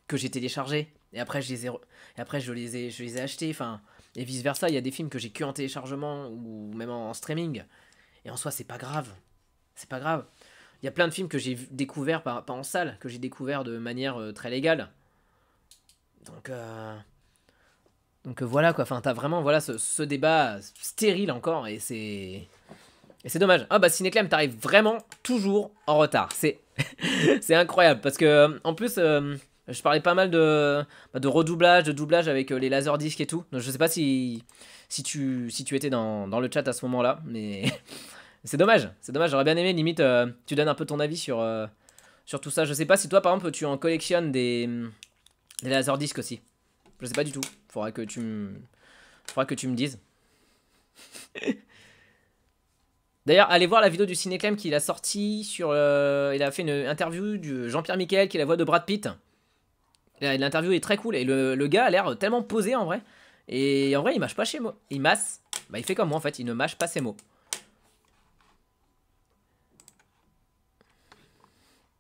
que j'ai téléchargés, et après je les ai achetés. Enfin, et vice versa, il y a des films que j'ai que en téléchargement ou même en streaming. Et en soi, c'est pas grave. C'est pas grave. Il y a plein de films que j'ai découvert, pas en salle, que j'ai découvert de manière très légale. Donc, voilà quoi. Enfin, t'as vraiment voilà ce débat stérile encore et c'est dommage. Ah bah Cinéclame, t'arrives vraiment toujours en retard. C'est c'est incroyable parce que en plus je parlais pas mal de redoublage, de doublage avec les laserdiscs et tout. Donc, je sais pas si tu étais dans le chat à ce moment-là, mais c'est dommage. C'est dommage. J'aurais bien aimé limite tu donnes un peu ton avis sur tout ça. Je sais pas si toi par exemple tu en collectionnes des laserdiscs aussi. Je sais pas du tout. Faudra que tu me dises. D'ailleurs, allez voir la vidéo du Cinéclame qu'il a sorti sur. Il a fait une interview de Jean-Pierre Michael qui est la voix de Brad Pitt. L'interview est très cool et le gars a l'air tellement posé en vrai. Et en vrai, il mâche pas chez moi. Il masse. Bah, il fait comme moi en fait, il ne mâche pas ses mots.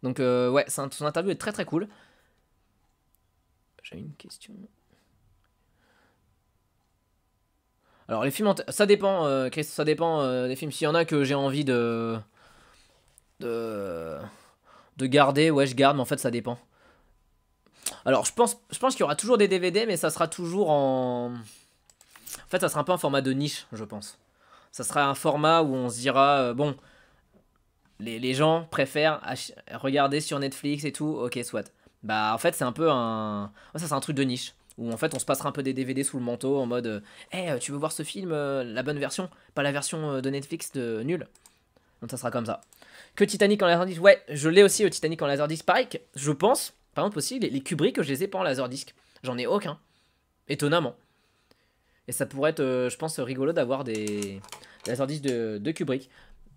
Donc, ouais, son interview est très très cool. J'ai une question. Alors les films, ça dépend, Chris, ça dépend des films. S'il y en a que j'ai envie de de garder, ouais, je garde, mais en fait ça dépend. Alors je pense qu'il y aura toujours des DVD, mais ça sera toujours en fait ça sera un peu un format de niche, je pense. Ça sera un format où on se dira, bon, les gens préfèrent regarder sur Netflix et tout, ok, soit. Bah en fait c'est un peu un... ouais, ça c'est un truc de niche. Où en fait on se passera un peu des DVD sous le manteau en mode hey, tu veux voir ce film, la bonne version, pas la version de Netflix de nul. Donc ça sera comme ça. Que Titanic en laserdisc, ouais, je l'ai aussi au Titanic en laserdisc. Pareil, je pense, par exemple aussi, les Kubrick, je les ai pas en laserdisc. J'en ai aucun. Étonnamment. Et ça pourrait être, je pense, rigolo d'avoir des laserdiscs de Kubrick.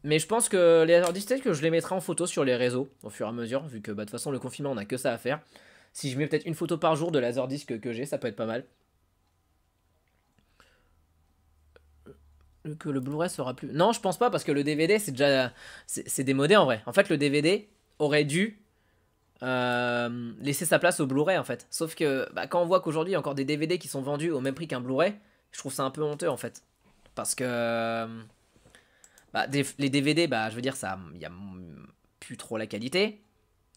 Mais je pense que les laserdiscs, peut-être que je les mettrai en photo sur les réseaux au fur et à mesure, vu que bah, de toute façon, le confinement, on a que ça à faire. Si je mets peut-être une photo par jour de laserdisc que j'ai, ça peut être pas mal. Que le Blu-ray sera plus. Non, je pense pas, parce que le DVD, c'est déjà. C'est démodé en vrai. En fait, le DVD aurait dû laisser sa place au Blu-ray en fait. Sauf que bah, quand on voit qu'aujourd'hui il y a encore des DVD qui sont vendus au même prix qu'un Blu-ray, je trouve ça un peu honteux en fait. Parce que bah, les DVD, bah, je veux dire, ça, il y a plus trop la qualité.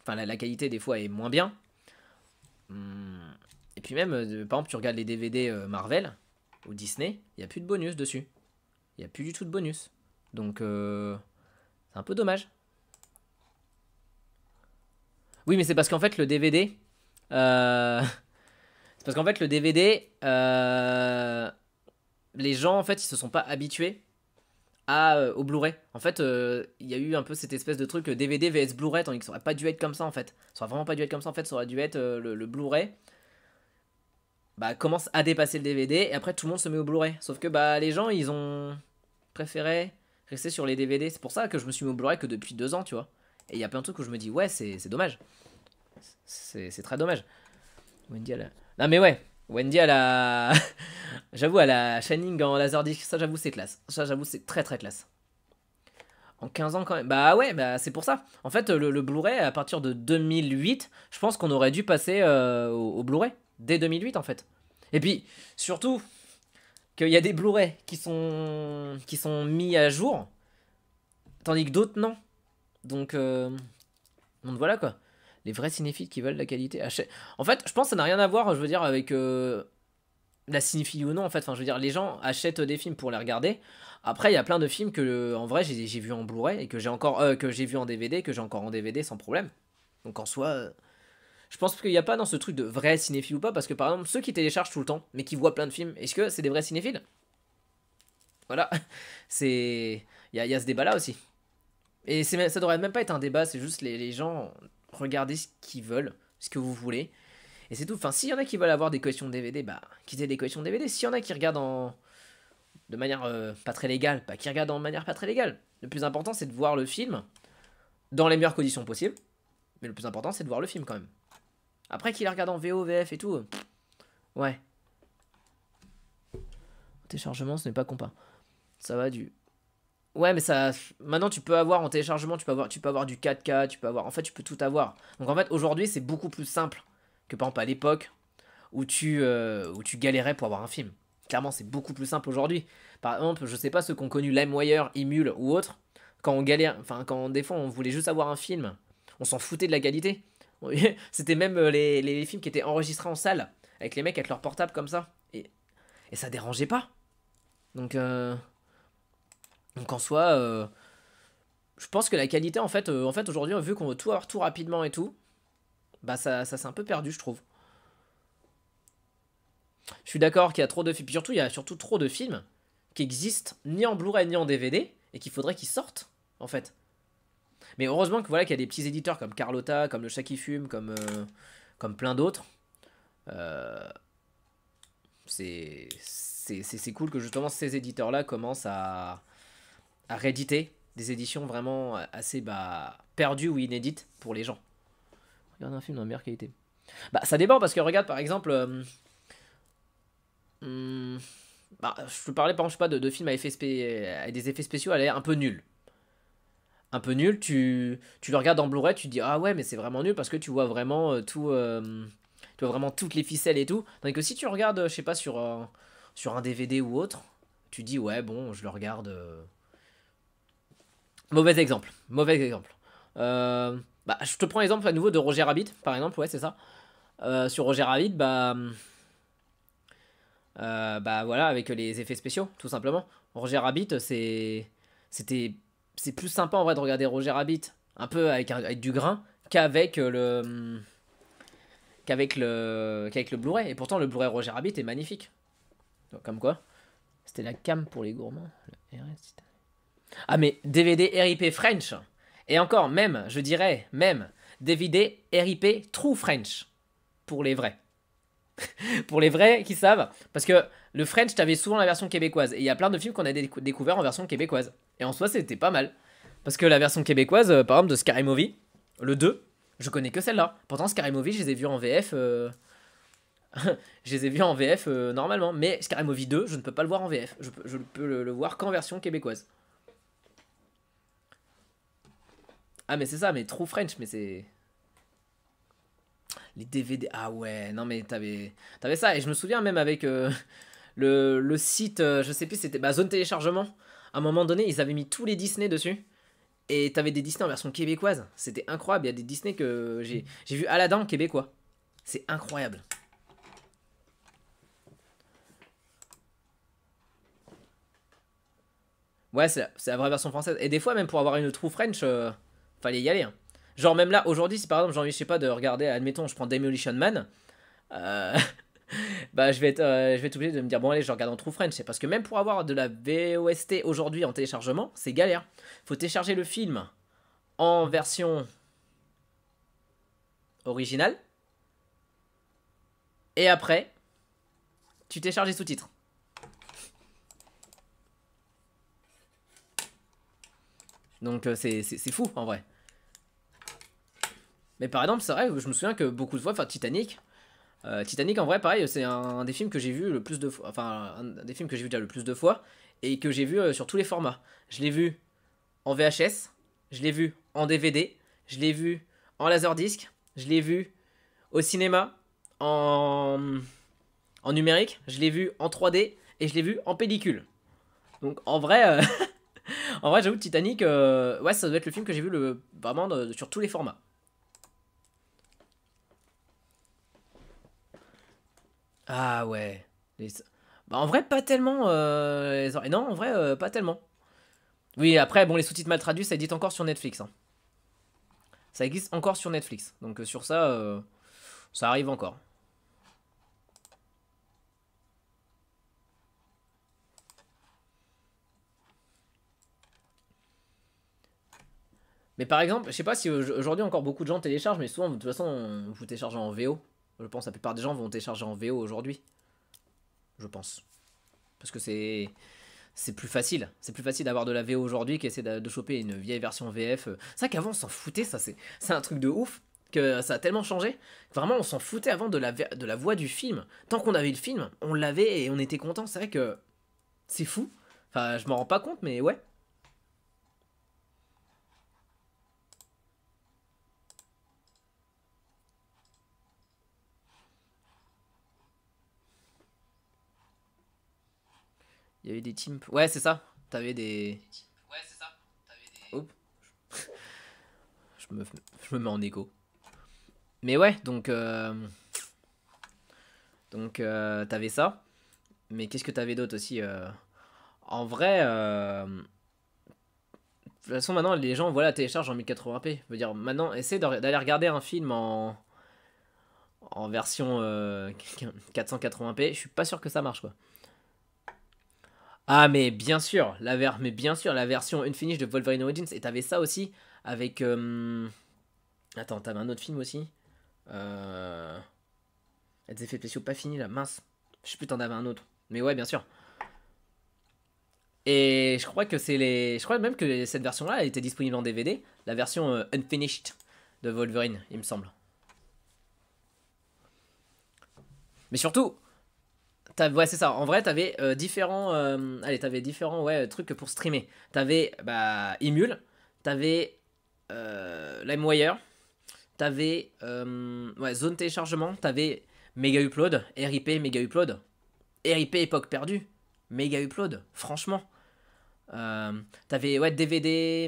Enfin, la qualité des fois est moins bien. Et puis même, par exemple, tu regardes les DVD Marvel ou Disney, il n'y a plus de bonus dessus. Il n'y a plus du tout de bonus. Donc, c'est un peu dommage. Oui, mais c'est parce qu'en fait, le DVD. C'est parce qu'en fait, le DVD. Les gens, en fait, ils se sont pas habitués au Blu-ray. En fait, il y a eu un peu cette espèce de truc DVD vs Blu-ray, tandis que ça aurait pas dû être comme ça, en fait. Ça aurait vraiment pas dû être comme ça, en fait. Ça aurait dû être le Blu-ray. Bah, commence à dépasser le DVD, et après, tout le monde se met au Blu-ray. Sauf que, bah, les gens, ils ont préféré rester sur les DVD. C'est pour ça que je me suis mis au Blu-ray que depuis 2 ans, tu vois. Et il y a plein de trucs où je me dis, ouais, c'est dommage. C'est très dommage. Wendy, elle a... Non, mais ouais, Wendy, elle a. J'avoue, elle a Shining en Laserdisc. Ça, j'avoue, c'est classe. Ça, j'avoue, c'est très très classe. En 15 ans quand même. Bah ouais, bah c'est pour ça. En fait, le Blu-ray, à partir de 2008, je pense qu'on aurait dû passer au Blu-ray. Dès 2008, en fait. Et puis, surtout, qu'il y a des Blu-ray qui sont mis à jour, tandis que d'autres, non. Donc, donc voilà quoi. Les vrais cinéphiles qui veulent la qualité. En fait, je pense que ça n'a rien à voir, je veux dire, avec la cinéphilie ou non, en fait. Enfin, je veux dire, les gens achètent des films pour les regarder. Après, il y a plein de films que, en vrai, j'ai vu en Blu-ray et que j'ai encore, que j'ai vu en DVD, que j'ai encore en DVD sans problème. Donc en soi, je pense qu'il n'y a pas dans ce truc de vrai cinéphile ou pas, parce que par exemple, ceux qui téléchargent tout le temps, mais qui voient plein de films, est-ce que c'est des vrais cinéphiles? Voilà, c'est, il y a ce débat-là aussi. Et ça devrait même pas être un débat, c'est juste les gens regardez ce qu'ils veulent, ce que vous voulez. Et c'est tout. Enfin, s'il y en a qui veulent avoir des collections de DVD, bah, qu'ils aient des collections de DVD. S'il y en a qui regardent de manière pas très légale, bah, qui regardent de manière pas très légale. Le plus important, c'est de voir le film dans les meilleures conditions possibles. Mais le plus important, c'est de voir le film quand même. Après qu'il les regarde en VO, VF et tout, ouais. Téléchargement, ce n'est pas compas. Ça va du. Ouais, mais ça. Maintenant, tu peux avoir en téléchargement, tu peux avoir du 4K, tu peux avoir. En fait, tu peux tout avoir. Donc en fait, aujourd'hui, c'est beaucoup plus simple que par exemple à l'époque où tu galérais pour avoir un film. Clairement, c'est beaucoup plus simple aujourd'hui. Par exemple, je sais pas ceux qui ont connu LimeWire, Emule ou autre, quand on galère, enfin quand des fois on voulait juste avoir un film, on s'en foutait de la qualité. C'était même les films qui étaient enregistrés en salle avec les mecs avec leur portable comme ça et ça dérangeait pas. Donc donc en soi, je pense que la qualité en fait aujourd'hui vu qu'on veut tout avoir tout rapidement et tout, bah ça s'est un peu perdu je trouve. Je suis d'accord qu'il y a trop de films. Puis surtout, il y a surtout trop de films qui existent ni en Blu-ray ni en DVD et qu'il faudrait qu'ils sortent, en fait. Mais heureusement que voilà qu'il y a des petits éditeurs comme Carlotta, comme Le Chat qui fume, comme plein d'autres. Euh, c'est cool que justement ces éditeurs-là commencent à rééditer des éditions vraiment assez bah, perdues ou inédites pour les gens. Regarde un film dans la meilleure qualité. Bah ça dépend parce que regarde par exemple... Hmm, bah, je peux parler par exemple, je sais pas, de films avec des effets spéciaux, elle est un peu nulle. Un peu nul, tu le regardes en Blu-ray, tu te dis ah ouais mais c'est vraiment nul parce que tu vois vraiment tu vois vraiment toutes les ficelles et tout. Tandis que si tu regardes, je sais pas, sur un DVD ou autre, tu dis ouais bon je le regarde. Mauvais exemple, mauvais exemple. Bah, je te prends l'exemple à nouveau de Roger Rabbit, par exemple, ouais c'est ça. Sur Roger Rabbit, bah voilà, avec les effets spéciaux, tout simplement. Roger Rabbit, c'était, c'est plus sympa en vrai de regarder Roger Rabbit un peu avec du grain qu'avec le Blu-ray. Et pourtant, le Blu-ray Roger Rabbit est magnifique. Donc, comme quoi, c'était la cam pour les gourmands. Ah, mais DVD RIP French. Et encore, même, je dirais, même, DVD RIP True French. Pour les vrais. Pour les vrais qui savent. Parce que le French, t'avais souvent la version québécoise. Et il y a plein de films qu'on a découvert en version québécoise. Et en soi, c'était pas mal. Parce que la version québécoise, par exemple, de Scary Movie, le 2, je connais que celle-là. Pourtant, Scary Movie, je les ai vus en VF. Je les ai vus en VF normalement. Mais Scary Movie 2, je ne peux pas le voir en VF. Je peux le voir qu'en version québécoise. Ah, mais c'est ça, mais True French, mais c'est. Les DVD. Ah ouais, non, mais t'avais ça. Et je me souviens même avec le site, je sais plus, c'était Zone Téléchargement. À un moment donné, ils avaient mis tous les Disney dessus. Et t'avais des Disney en version québécoise. C'était incroyable. Il y a des Disney que j'ai vu Aladdin en québécois. C'est incroyable. Ouais, c'est la vraie version française. Et des fois, même pour avoir une True French, fallait y aller, hein. Genre, même là, aujourd'hui, si par exemple j'ai envie, je sais pas, de regarder, admettons, je prends Demolition Man, euh, bah je vais être obligé de me dire, bon, allez, je regarde en True French. C'est parce que même pour avoir de la VOST aujourd'hui en téléchargement, c'est galère. Faut télécharger le film en version originale. Et après, tu télécharges les sous-titres. Donc c'est fou en vrai. Mais par exemple, c'est vrai, je me souviens que beaucoup de fois, enfin Titanic, Titanic en vrai, pareil, c'est un des films que j'ai vu le plus de fois, enfin un des films que j'ai vu déjà le plus de fois et que j'ai vu sur tous les formats. Je l'ai vu en VHS, je l'ai vu en DVD, je l'ai vu en laserdisc, je l'ai vu au cinéma, en, en numérique, je l'ai vu en 3D et je l'ai vu en pellicule. Donc en vrai, en vrai j'avoue Titanic, ouais ça doit être le film que j'ai vu vraiment sur tous les formats. Ah ouais. Bah, en vrai pas tellement. Non en vrai pas tellement. Oui après bon les sous-titres mal traduits ça existe encore sur Netflix. Hein. Ça existe encore sur Netflix. Donc sur ça, ça arrive encore. Mais par exemple, je sais pas si aujourd'hui encore beaucoup de gens téléchargent, mais souvent de toute façon vous téléchargez en VO. Je pense que la plupart des gens vont télécharger en VO aujourd'hui. Je pense. Parce que c'est plus facile. C'est plus facile d'avoir de la VO aujourd'hui qu'essayer de choper une vieille version VF. C'est vrai qu'avant on s'en foutait, ça c'est un truc de ouf. Que ça a tellement changé. Vraiment on s'en foutait avant de la voix du film. Tant qu'on avait le film, on l'avait et on était content. C'est vrai que c'est fou. Enfin je m'en rends pas compte mais ouais. Il y avait des teams. Ouais c'est ça. T'avais des... Ouais c'est ça. T'avais des... Oups. Je me, je me mets en écho. Mais ouais donc t'avais ça. Mais qu'est-ce que t'avais d'autre aussi En vrai, de toute façon, maintenant, les gens voilà, téléchargent en 1080p. Je veux dire, maintenant, essaie d'aller regarder un film en version 480p. Je suis pas sûr que ça marche, quoi. Ah, mais bien sûr, mais bien sûr, la version Unfinished de Wolverine Origins. Et t'avais ça aussi avec. Attends, t'avais un autre film aussi. Euh... Des effets spéciaux pas finis là, mince. Je sais plus, t'en avais un autre. Mais ouais, bien sûr. Et je crois que c'est les. Je crois même que cette version-là elle était disponible en DVD, la version Unfinished de Wolverine, il me semble. Mais surtout, ouais, c'est ça. En vrai, t'avais différents. Allez, t'avais différents ouais, trucs pour streamer. T'avais bah, Emule, t'avais LimeWire, t'avais ouais, Zone Téléchargement, t'avais Mega Upload, RIP, Mega Upload, RIP époque perdue, Mega Upload, franchement. T'avais ouais, DVD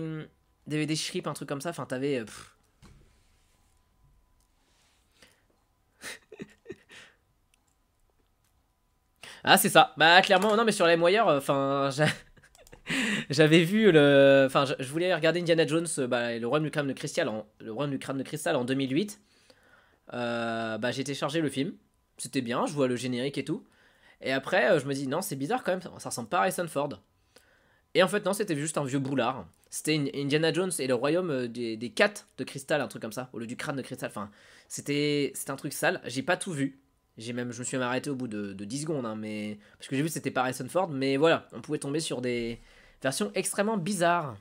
Shrip, un truc comme ça. Enfin, t'avais. Ah, c'est ça. Bah, clairement, non, mais sur les moyens, enfin, j'avais vu le. Enfin, je voulais regarder Indiana Jones, bah, le Royaume du Crâne de Cristal le Royaume du Crâne de Cristal en 2008. Bah, j'ai téléchargé le film. C'était bien, je vois le générique et tout. Et après, je me dis, non, c'est bizarre quand même, ça ressemble pas à Harrison Ford. Et en fait, non, c'était juste un vieux boulard. C'était Indiana Jones et le royaume des cates de cristal, un truc comme ça, au lieu du crâne de cristal. Enfin, c'était un truc sale. J'ai pas tout vu. Je me suis même arrêté au bout de 10 secondes, hein, mais parce que j'ai vu que c'était pas Harrison Ford. Mais voilà, on pouvait tomber sur des versions extrêmement bizarres.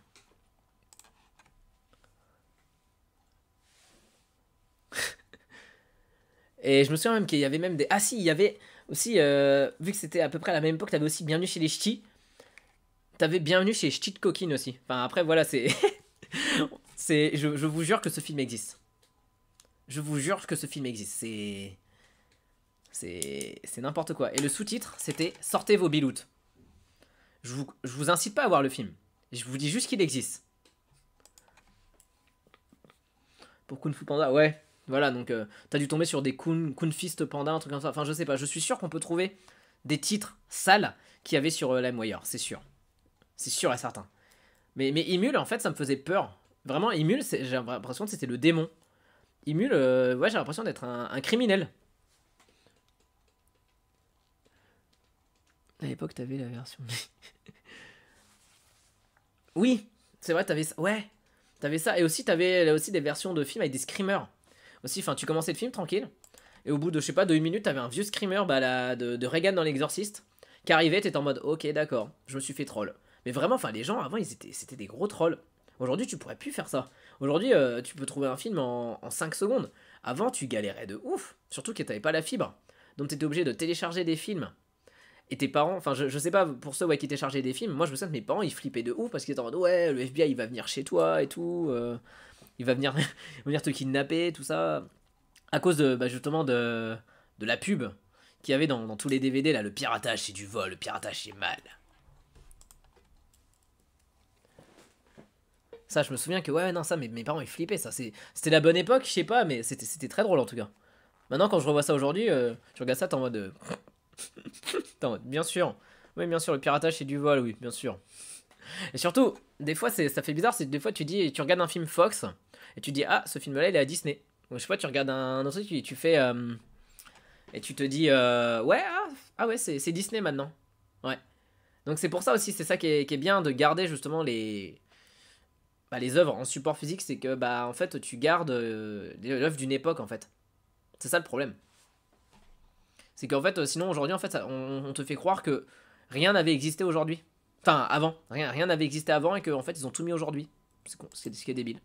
Et je me souviens même qu'il y avait même des. Ah si, il y avait aussi, vu que c'était à peu près à la même époque, t'avais aussi Bienvenue chez les Ch'tis. T'avais Bienvenue chez Ch'tis de Coquine aussi. Enfin, après, voilà, c'est. Je vous jure que ce film existe. Je vous jure que ce film existe. C'est n'importe quoi. Et le sous-titre, c'était Sortez vos biloutes. Je vous incite pas à voir le film. Je vous dis juste qu'il existe. Pour Kung Fu Panda, ouais. Voilà, donc t'as dû tomber sur des Kung Fist Panda, un truc comme ça. Enfin, je sais pas. Je suis sûr qu'on peut trouver des titres sales qu'il y avait sur LimeWire. C'est sûr. C'est sûr et certain. Mais Imul, en fait, ça me faisait peur. Vraiment, Imul, j'ai l'impression que c'était le démon. Imul, ouais, j'ai l'impression d'être un criminel. À l'époque, t'avais la version. Oui, c'est vrai, t'avais ça. Ouais, t'avais ça. Et aussi, t'avais aussi des versions de films avec des screamers. Aussi, enfin, tu commençais le film tranquille. Et au bout de, je sais pas, de 1 minute, t'avais un vieux screamer bah, de Reagan dans L'Exorciste qui arrivait, t'étais en mode, ok, d'accord, je me suis fait troll. Mais vraiment, enfin, les gens avant, c'était des gros trolls. Aujourd'hui, tu pourrais plus faire ça. Aujourd'hui, tu peux trouver un film en 5 secondes. Avant, tu galérais de ouf. Surtout que t'avais pas la fibre. Donc t'étais obligé de télécharger des films. Et tes parents, enfin je sais pas pour ceux ouais, qui téléchargeaient des films, moi je me souviens que mes parents ils flippaient de ouf parce qu'ils étaient en mode ouais le FBI il va venir chez toi et tout, il va venir, il va venir te kidnapper, tout ça. À cause de bah, justement de la pub qu'il y avait dans tous les DVD là, le piratage c'est du vol, le piratage c'est mal. Ça je me souviens que ouais non ça mes parents ils flippaient ça, c'était la bonne époque, je sais pas mais c'était très drôle en tout cas. Maintenant quand je revois ça aujourd'hui, tu regardes ça t'es en mode bien sûr. Oui, bien sûr, le piratage c'est du vol, oui, bien sûr. Et surtout, des fois, ça fait bizarre, c'est que des fois tu regardes un film Fox et tu dis, ah, ce film-là, il est à Disney. Ou je sais pas, tu regardes un autre truc, tu fais. Et tu te dis, ouais, ah ouais, c'est Disney maintenant. Ouais. Donc c'est pour ça aussi, c'est ça qui est bien de garder justement les œuvres en support physique, c'est que, bah, en fait, tu gardes l'œuvre d'une époque, en fait. C'est ça le problème. C'est qu'en fait, sinon aujourd'hui, en fait, on te fait croire que rien n'avait existé aujourd'hui. Enfin, avant. Rien n'avait existé avant et qu'en fait, ils ont tout mis aujourd'hui. C'est ce qui est débile.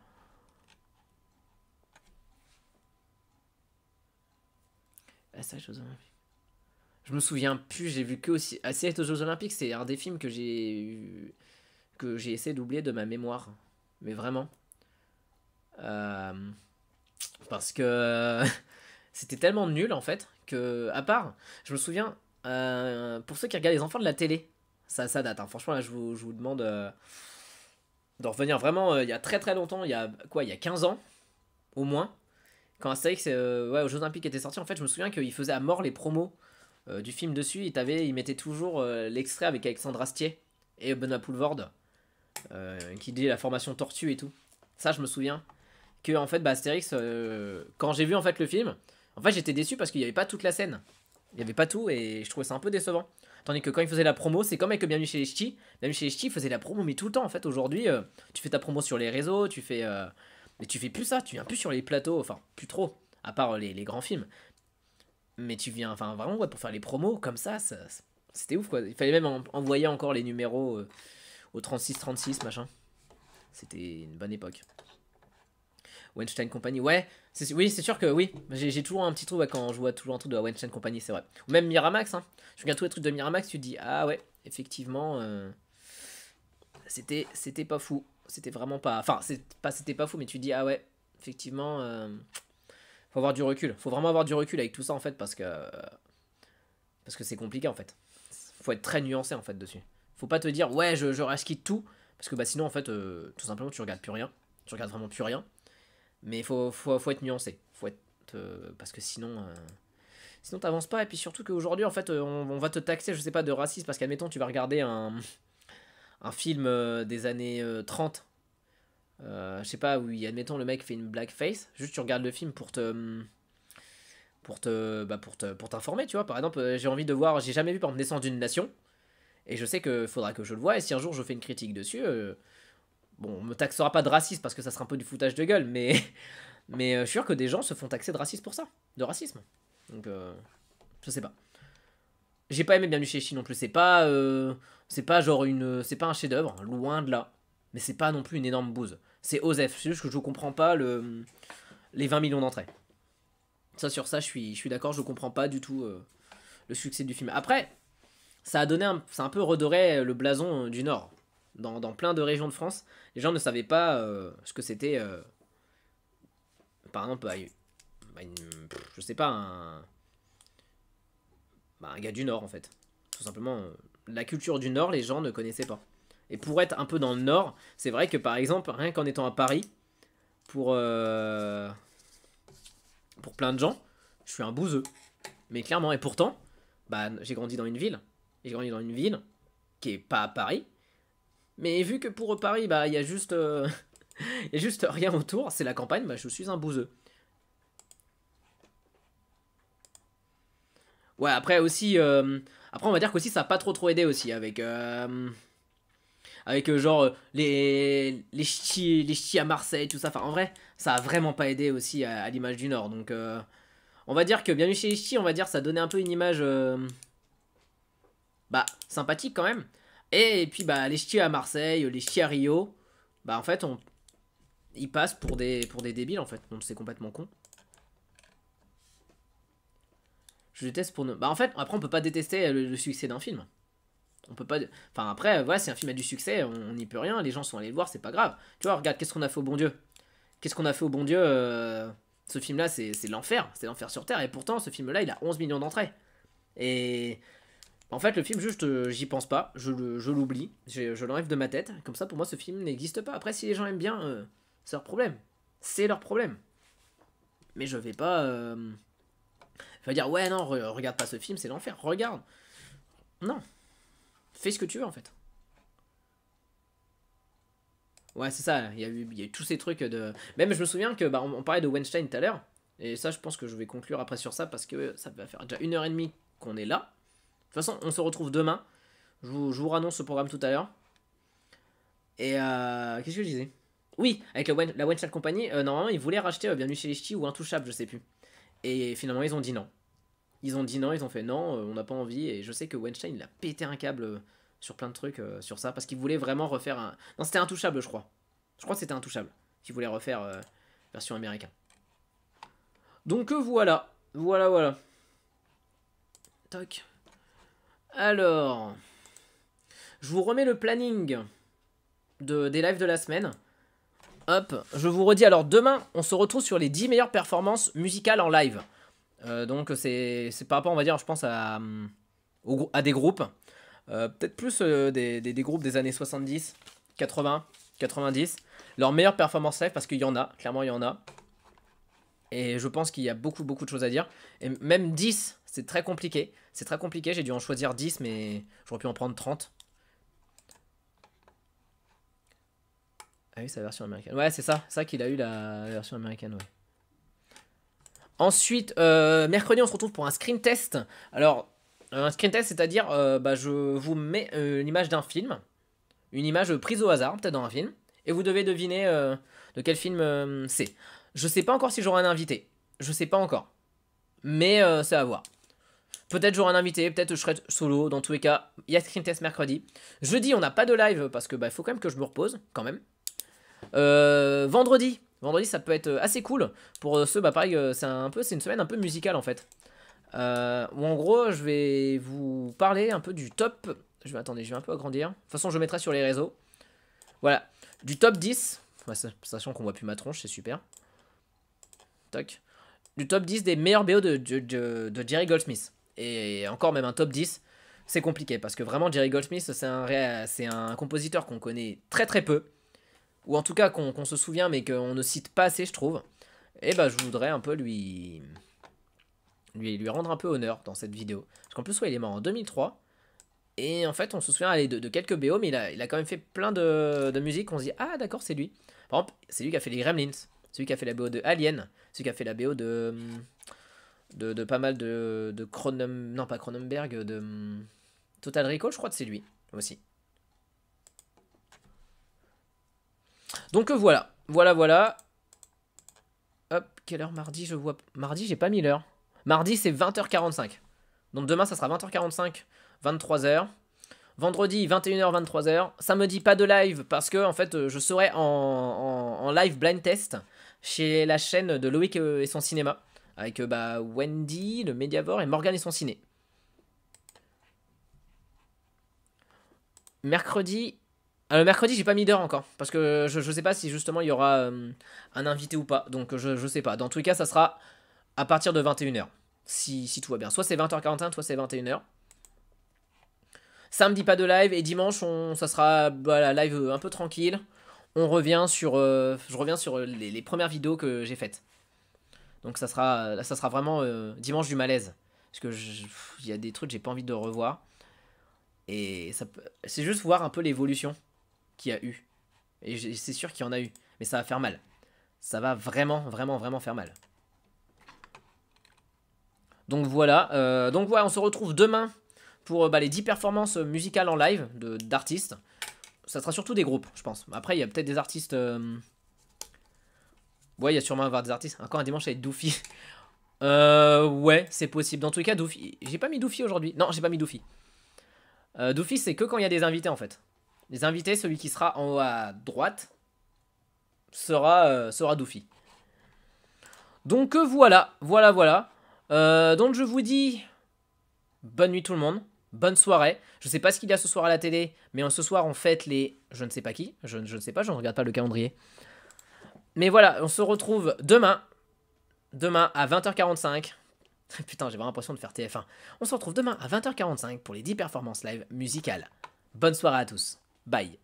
Ah, ça, Jeux Olympiques. Je me souviens plus, j'ai vu que aussi. Astérix aux Jeux Olympiques, c'est un des films que j'ai essayé d'oublier de ma mémoire. Mais vraiment. Euh, Parce que c'était tellement nul en fait que, à part, je me souviens, pour ceux qui regardent les enfants de la télé, ça date, hein. Franchement, là, je vous demande de revenir vraiment il y a très très longtemps, il y a quoi, il y a 15 ans au moins, quand Astérix ouais, aux Jeux Olympiques était sorti, en fait, je me souviens qu'il faisait à mort les promos du film dessus. Il mettait toujours l'extrait avec Alexandre Astier et Benoît Poulvorde qui dit la formation tortue et tout. Ça, je me souviens que en fait, bah, Astérix, quand j'ai vu en fait le film, en fait, j'étais déçu parce qu'il n'y avait pas toute la scène. Il n'y avait pas tout et je trouvais ça un peu décevant. Tandis que quand il faisait la promo, c'est comme avec Bienvenue chez les Ch'tis. Bienvenue chez les Ch'tis, il faisait la promo, mais tout le temps en fait. Aujourd'hui, tu fais ta promo sur les réseaux, mais tu fais plus ça, tu viens plus sur les plateaux, enfin, plus trop, à part les grands films. Mais tu viens, enfin, vraiment, ouais, pour faire les promos comme ça, c'était ouf quoi. Il fallait même envoyer encore les numéros au 36 machin. C'était une bonne époque. Weinstein Company, ouais, oui, c'est sûr que oui. J'ai toujours un petit trou ouais, quand je vois toujours un truc de la Weinstein Company, c'est vrai. Ou même Miramax, hein. Je regarde tous les trucs de Miramax, tu te dis, ah ouais, effectivement, c'était pas fou. C'était vraiment pas. Enfin, c'était pas fou, mais tu te dis, ah ouais, effectivement, faut avoir du recul. Faut vraiment avoir du recul avec tout ça en fait, parce que c'est compliqué en fait. Faut être très nuancé en fait dessus. Faut pas te dire, ouais, je rage-quitte tout, parce que bah sinon en fait, tout simplement, tu regardes plus rien. Tu regardes vraiment plus rien. Mais faut être nuancé. Faut être, parce que sinon t'avances pas. Et puis surtout qu'aujourd'hui, en fait, on va te taxer, je sais pas, de racisme. Parce qu'admettons, tu vas regarder un film des années 30. Je sais pas, où, admettons, le mec fait une blackface. Juste, tu regardes le film pour t'informer, tu vois. Par exemple, j'ai envie de voir, j'ai jamais vu, par exemple, Naissance d'une nation. Et je sais que faudra que je le voie. Et si un jour je fais une critique dessus, bon, on me taxera pas de raciste parce que ça sera un peu du foutage de gueule, mais, mais je suis sûr que des gens se font taxer de raciste pour ça, de racisme. Donc, je sais pas. J'ai pas aimé Bienvenue chez les Ch'tis non plus. C'est pas genre c'est pas un chef-d'œuvre, loin de là. Mais c'est pas non plus une énorme bouse. C'est Osef. C'est juste que je comprends pas les 20 millions d'entrées. Ça sur ça, je suis d'accord. Je comprends pas du tout le succès du film. Après, ça a un peu redoré le blason du Nord. Dans plein de régions de France, les gens ne savaient pas ce que c'était, par exemple, je sais pas, un gars du Nord en fait. Tout simplement, la culture du Nord, les gens ne connaissaient pas. Et pour être un peu dans le Nord, c'est vrai que par exemple, rien qu'en étant à Paris, pour, euh, pour plein de gens, je suis un bouseux. Mais clairement, et pourtant, bah, j'ai grandi dans une ville. J'ai grandi dans une ville qui est pas à Paris. Mais vu que pour Paris, bah, il y a juste, y a juste rien autour, c'est la campagne, bah, je suis un bouseux. Ouais, après aussi, après on va dire qu'aussi ça a pas trop aidé aussi avec genre les ch'tis à Marseille, tout ça. Enfin, en vrai, ça a vraiment pas aidé aussi à l'image du Nord. Donc, on va dire que Bienvenue chez les ch'tis, on va dire ça donnait un peu une image, bah, sympathique quand même. Et puis, bah, les ch'tis à Marseille, les ch'tis à Rio, bah, en fait, ils passent pour des débiles en fait. Donc c'est complètement con. Je déteste pour ne... Bah en fait, après on peut pas détester le succès d'un film. On peut pas... Enfin après, voilà, si un film a du succès, on n'y peut rien. Les gens sont allés le voir, c'est pas grave. Tu vois, regarde, qu'est-ce qu'on a fait au bon Dieu? Qu'est-ce qu'on a fait au bon Dieu Ce film-là, c'est l'enfer. C'est l'enfer sur Terre. Et pourtant, ce film-là, il a 11 millions d'entrées. Et... En fait, le film, juste, j'y pense pas. Je l'oublie. Je l'enlève de ma tête. Comme ça, pour moi, ce film n'existe pas. Après, si les gens aiment bien, c'est leur problème. C'est leur problème. Mais je vais pas... Je vais dire, ouais, non, regarde pas ce film, c'est l'enfer. Regarde. Non. Fais ce que tu veux, en fait. Ouais, c'est ça. Il y a eu tous ces trucs de... Même, je me souviens que bah, on parlait de Weinstein tout à l'heure. Et ça, je pense que je vais conclure après sur ça parce que ça va faire déjà 1h30 qu'on est là. De toute façon, on se retrouve demain. Je vous annonce ce programme tout à l'heure. Et qu'est-ce que je disais? Oui, avec la Weinstein Company, normalement, ils voulaient racheter Bienvenue chez les Ch'tis ou Intouchable, je sais plus. Et finalement, ils ont dit non. Ils ont dit non, ils ont fait non, on n'a pas envie. Et je sais que Weinstein, il a pété un câble sur plein de trucs sur ça. Parce qu'il voulait vraiment refaire un... Non, c'était Intouchable, je crois. Je crois que c'était Intouchable. Qu'il voulait refaire version américaine. Donc voilà. Voilà. Toc. Alors... Je vous remets le planning des lives de la semaine. Hop, je vous redis, alors demain, on se retrouve sur les 10 meilleures performances musicales en live. Donc c'est par rapport, on va dire, je pense à des groupes. Peut-être plus des groupes des années 70, 80, 90. Leurs meilleures performances live, parce qu'il y en a, clairement il y en a. Et je pense qu'il y a beaucoup de choses à dire. Et même 10, c'est très compliqué. C'est très compliqué, j'ai dû en choisir 10, mais j'aurais pu en prendre 30. Ah oui, c'est la version américaine. Ouais, c'est ça qu'il a eu la version américaine, ouais. Ensuite, mercredi, on se retrouve pour un screen test. Alors, un screen test, c'est-à-dire, bah, je vous mets une image d'un film. Une image prise au hasard, peut-être dans un film. Et vous devez deviner de quel film c'est. Je sais pas encore si j'aurai un invité. Je sais pas encore. Mais c'est à voir. Peut-être j'aurai un invité, peut-être je serai solo. Dans tous les cas, il y a screen test mercredi. Jeudi, on n'a pas de live parce que bah, faut quand même que je me repose, quand même. Vendredi, ça peut être assez cool. Pour ceux, bah pareil, c'est une semaine un peu musicale en fait. Où en gros, je vais vous parler un peu du top. Attendez, je vais un peu agrandir. De toute façon, je mettrai sur les réseaux. Voilà, du top 10. Ouais, sachant qu'on voit plus ma tronche, c'est super. Toc. Du top 10 des meilleurs BO de Jerry Goldsmith. Et encore, même un top 10, c'est compliqué. Parce que vraiment, Jerry Goldsmith, c'est un compositeur qu'on connaît très peu. Ou en tout cas qu'on se souvient mais qu'on ne cite pas assez, je trouve. Et bah je voudrais un peu lui rendre un peu honneur dans cette vidéo. Parce qu'en plus ouais, il est mort en 2003. Et en fait on se souvient de quelques BO, mais il a quand même fait plein de musique. On se dit ah d'accord, c'est lui. Par exemple, c'est lui qui a fait les Gremlins. C'est lui qui a fait la BO de Alien. C'est lui qui a fait la BO de pas mal de non pas Cronenberg, de Total Recall, je crois que c'est lui aussi. Donc voilà. Hop, quelle heure mardi je vois... Mardi, j'ai pas mis l'heure. Mardi, c'est 20h45. Donc demain, ça sera 20h45, 23h. Vendredi, 21h, 23h. Samedi, pas de live parce que, en fait, je serai en live blind test chez la chaîne de Loïc et son cinéma. Avec bah, Wendy, le Mediavore et Morgane et son ciné. Mercredi... le mercredi, j'ai pas mis d'heure encore. Parce que je sais pas si justement il y aura un invité ou pas. Donc je sais pas. Dans tous les cas, ça sera à partir de 21h. Si tout va bien. Soit c'est 20h41, soit c'est 21h. Samedi, pas de live. Et dimanche, ça sera voilà, live un peu tranquille. Je reviens sur les premières vidéos que j'ai faites. Donc ça sera vraiment dimanche du malaise. Parce que il y a des trucs que j'ai pas envie de revoir. Et c'est juste voir un peu l'évolution qu'il y a eu. Et c'est sûr qu'il y en a eu. Mais ça va faire mal. Ça va vraiment faire mal. Donc voilà, on se retrouve demain pour les 10 performances musicales en live d'artistes. Ça sera surtout des groupes, je pense. Après, il y a peut-être des artistes... Ouais, il y a sûrement avoir des artistes. Encore un dimanche avec Doofy. Ouais, c'est possible. Dans tous les cas, Doofy... J'ai pas mis Doofy aujourd'hui. Non, j'ai pas mis Doofy. Doofy, c'est que quand il y a des invités, en fait. Les invités, celui qui sera en haut à droite. sera Doofy. Donc voilà. Donc je vous dis bonne nuit tout le monde, bonne soirée. Je sais pas ce qu'il y a ce soir à la télé, mais ce soir on fête les... Je ne sais pas qui, je ne sais pas, je ne regarde pas le calendrier. Mais voilà, on se retrouve demain à 20h45. Putain, j'ai vraiment l'impression de faire TF1. On se retrouve demain à 20h45 pour les 10 performances live musicales. Bonne soirée à tous. Bye.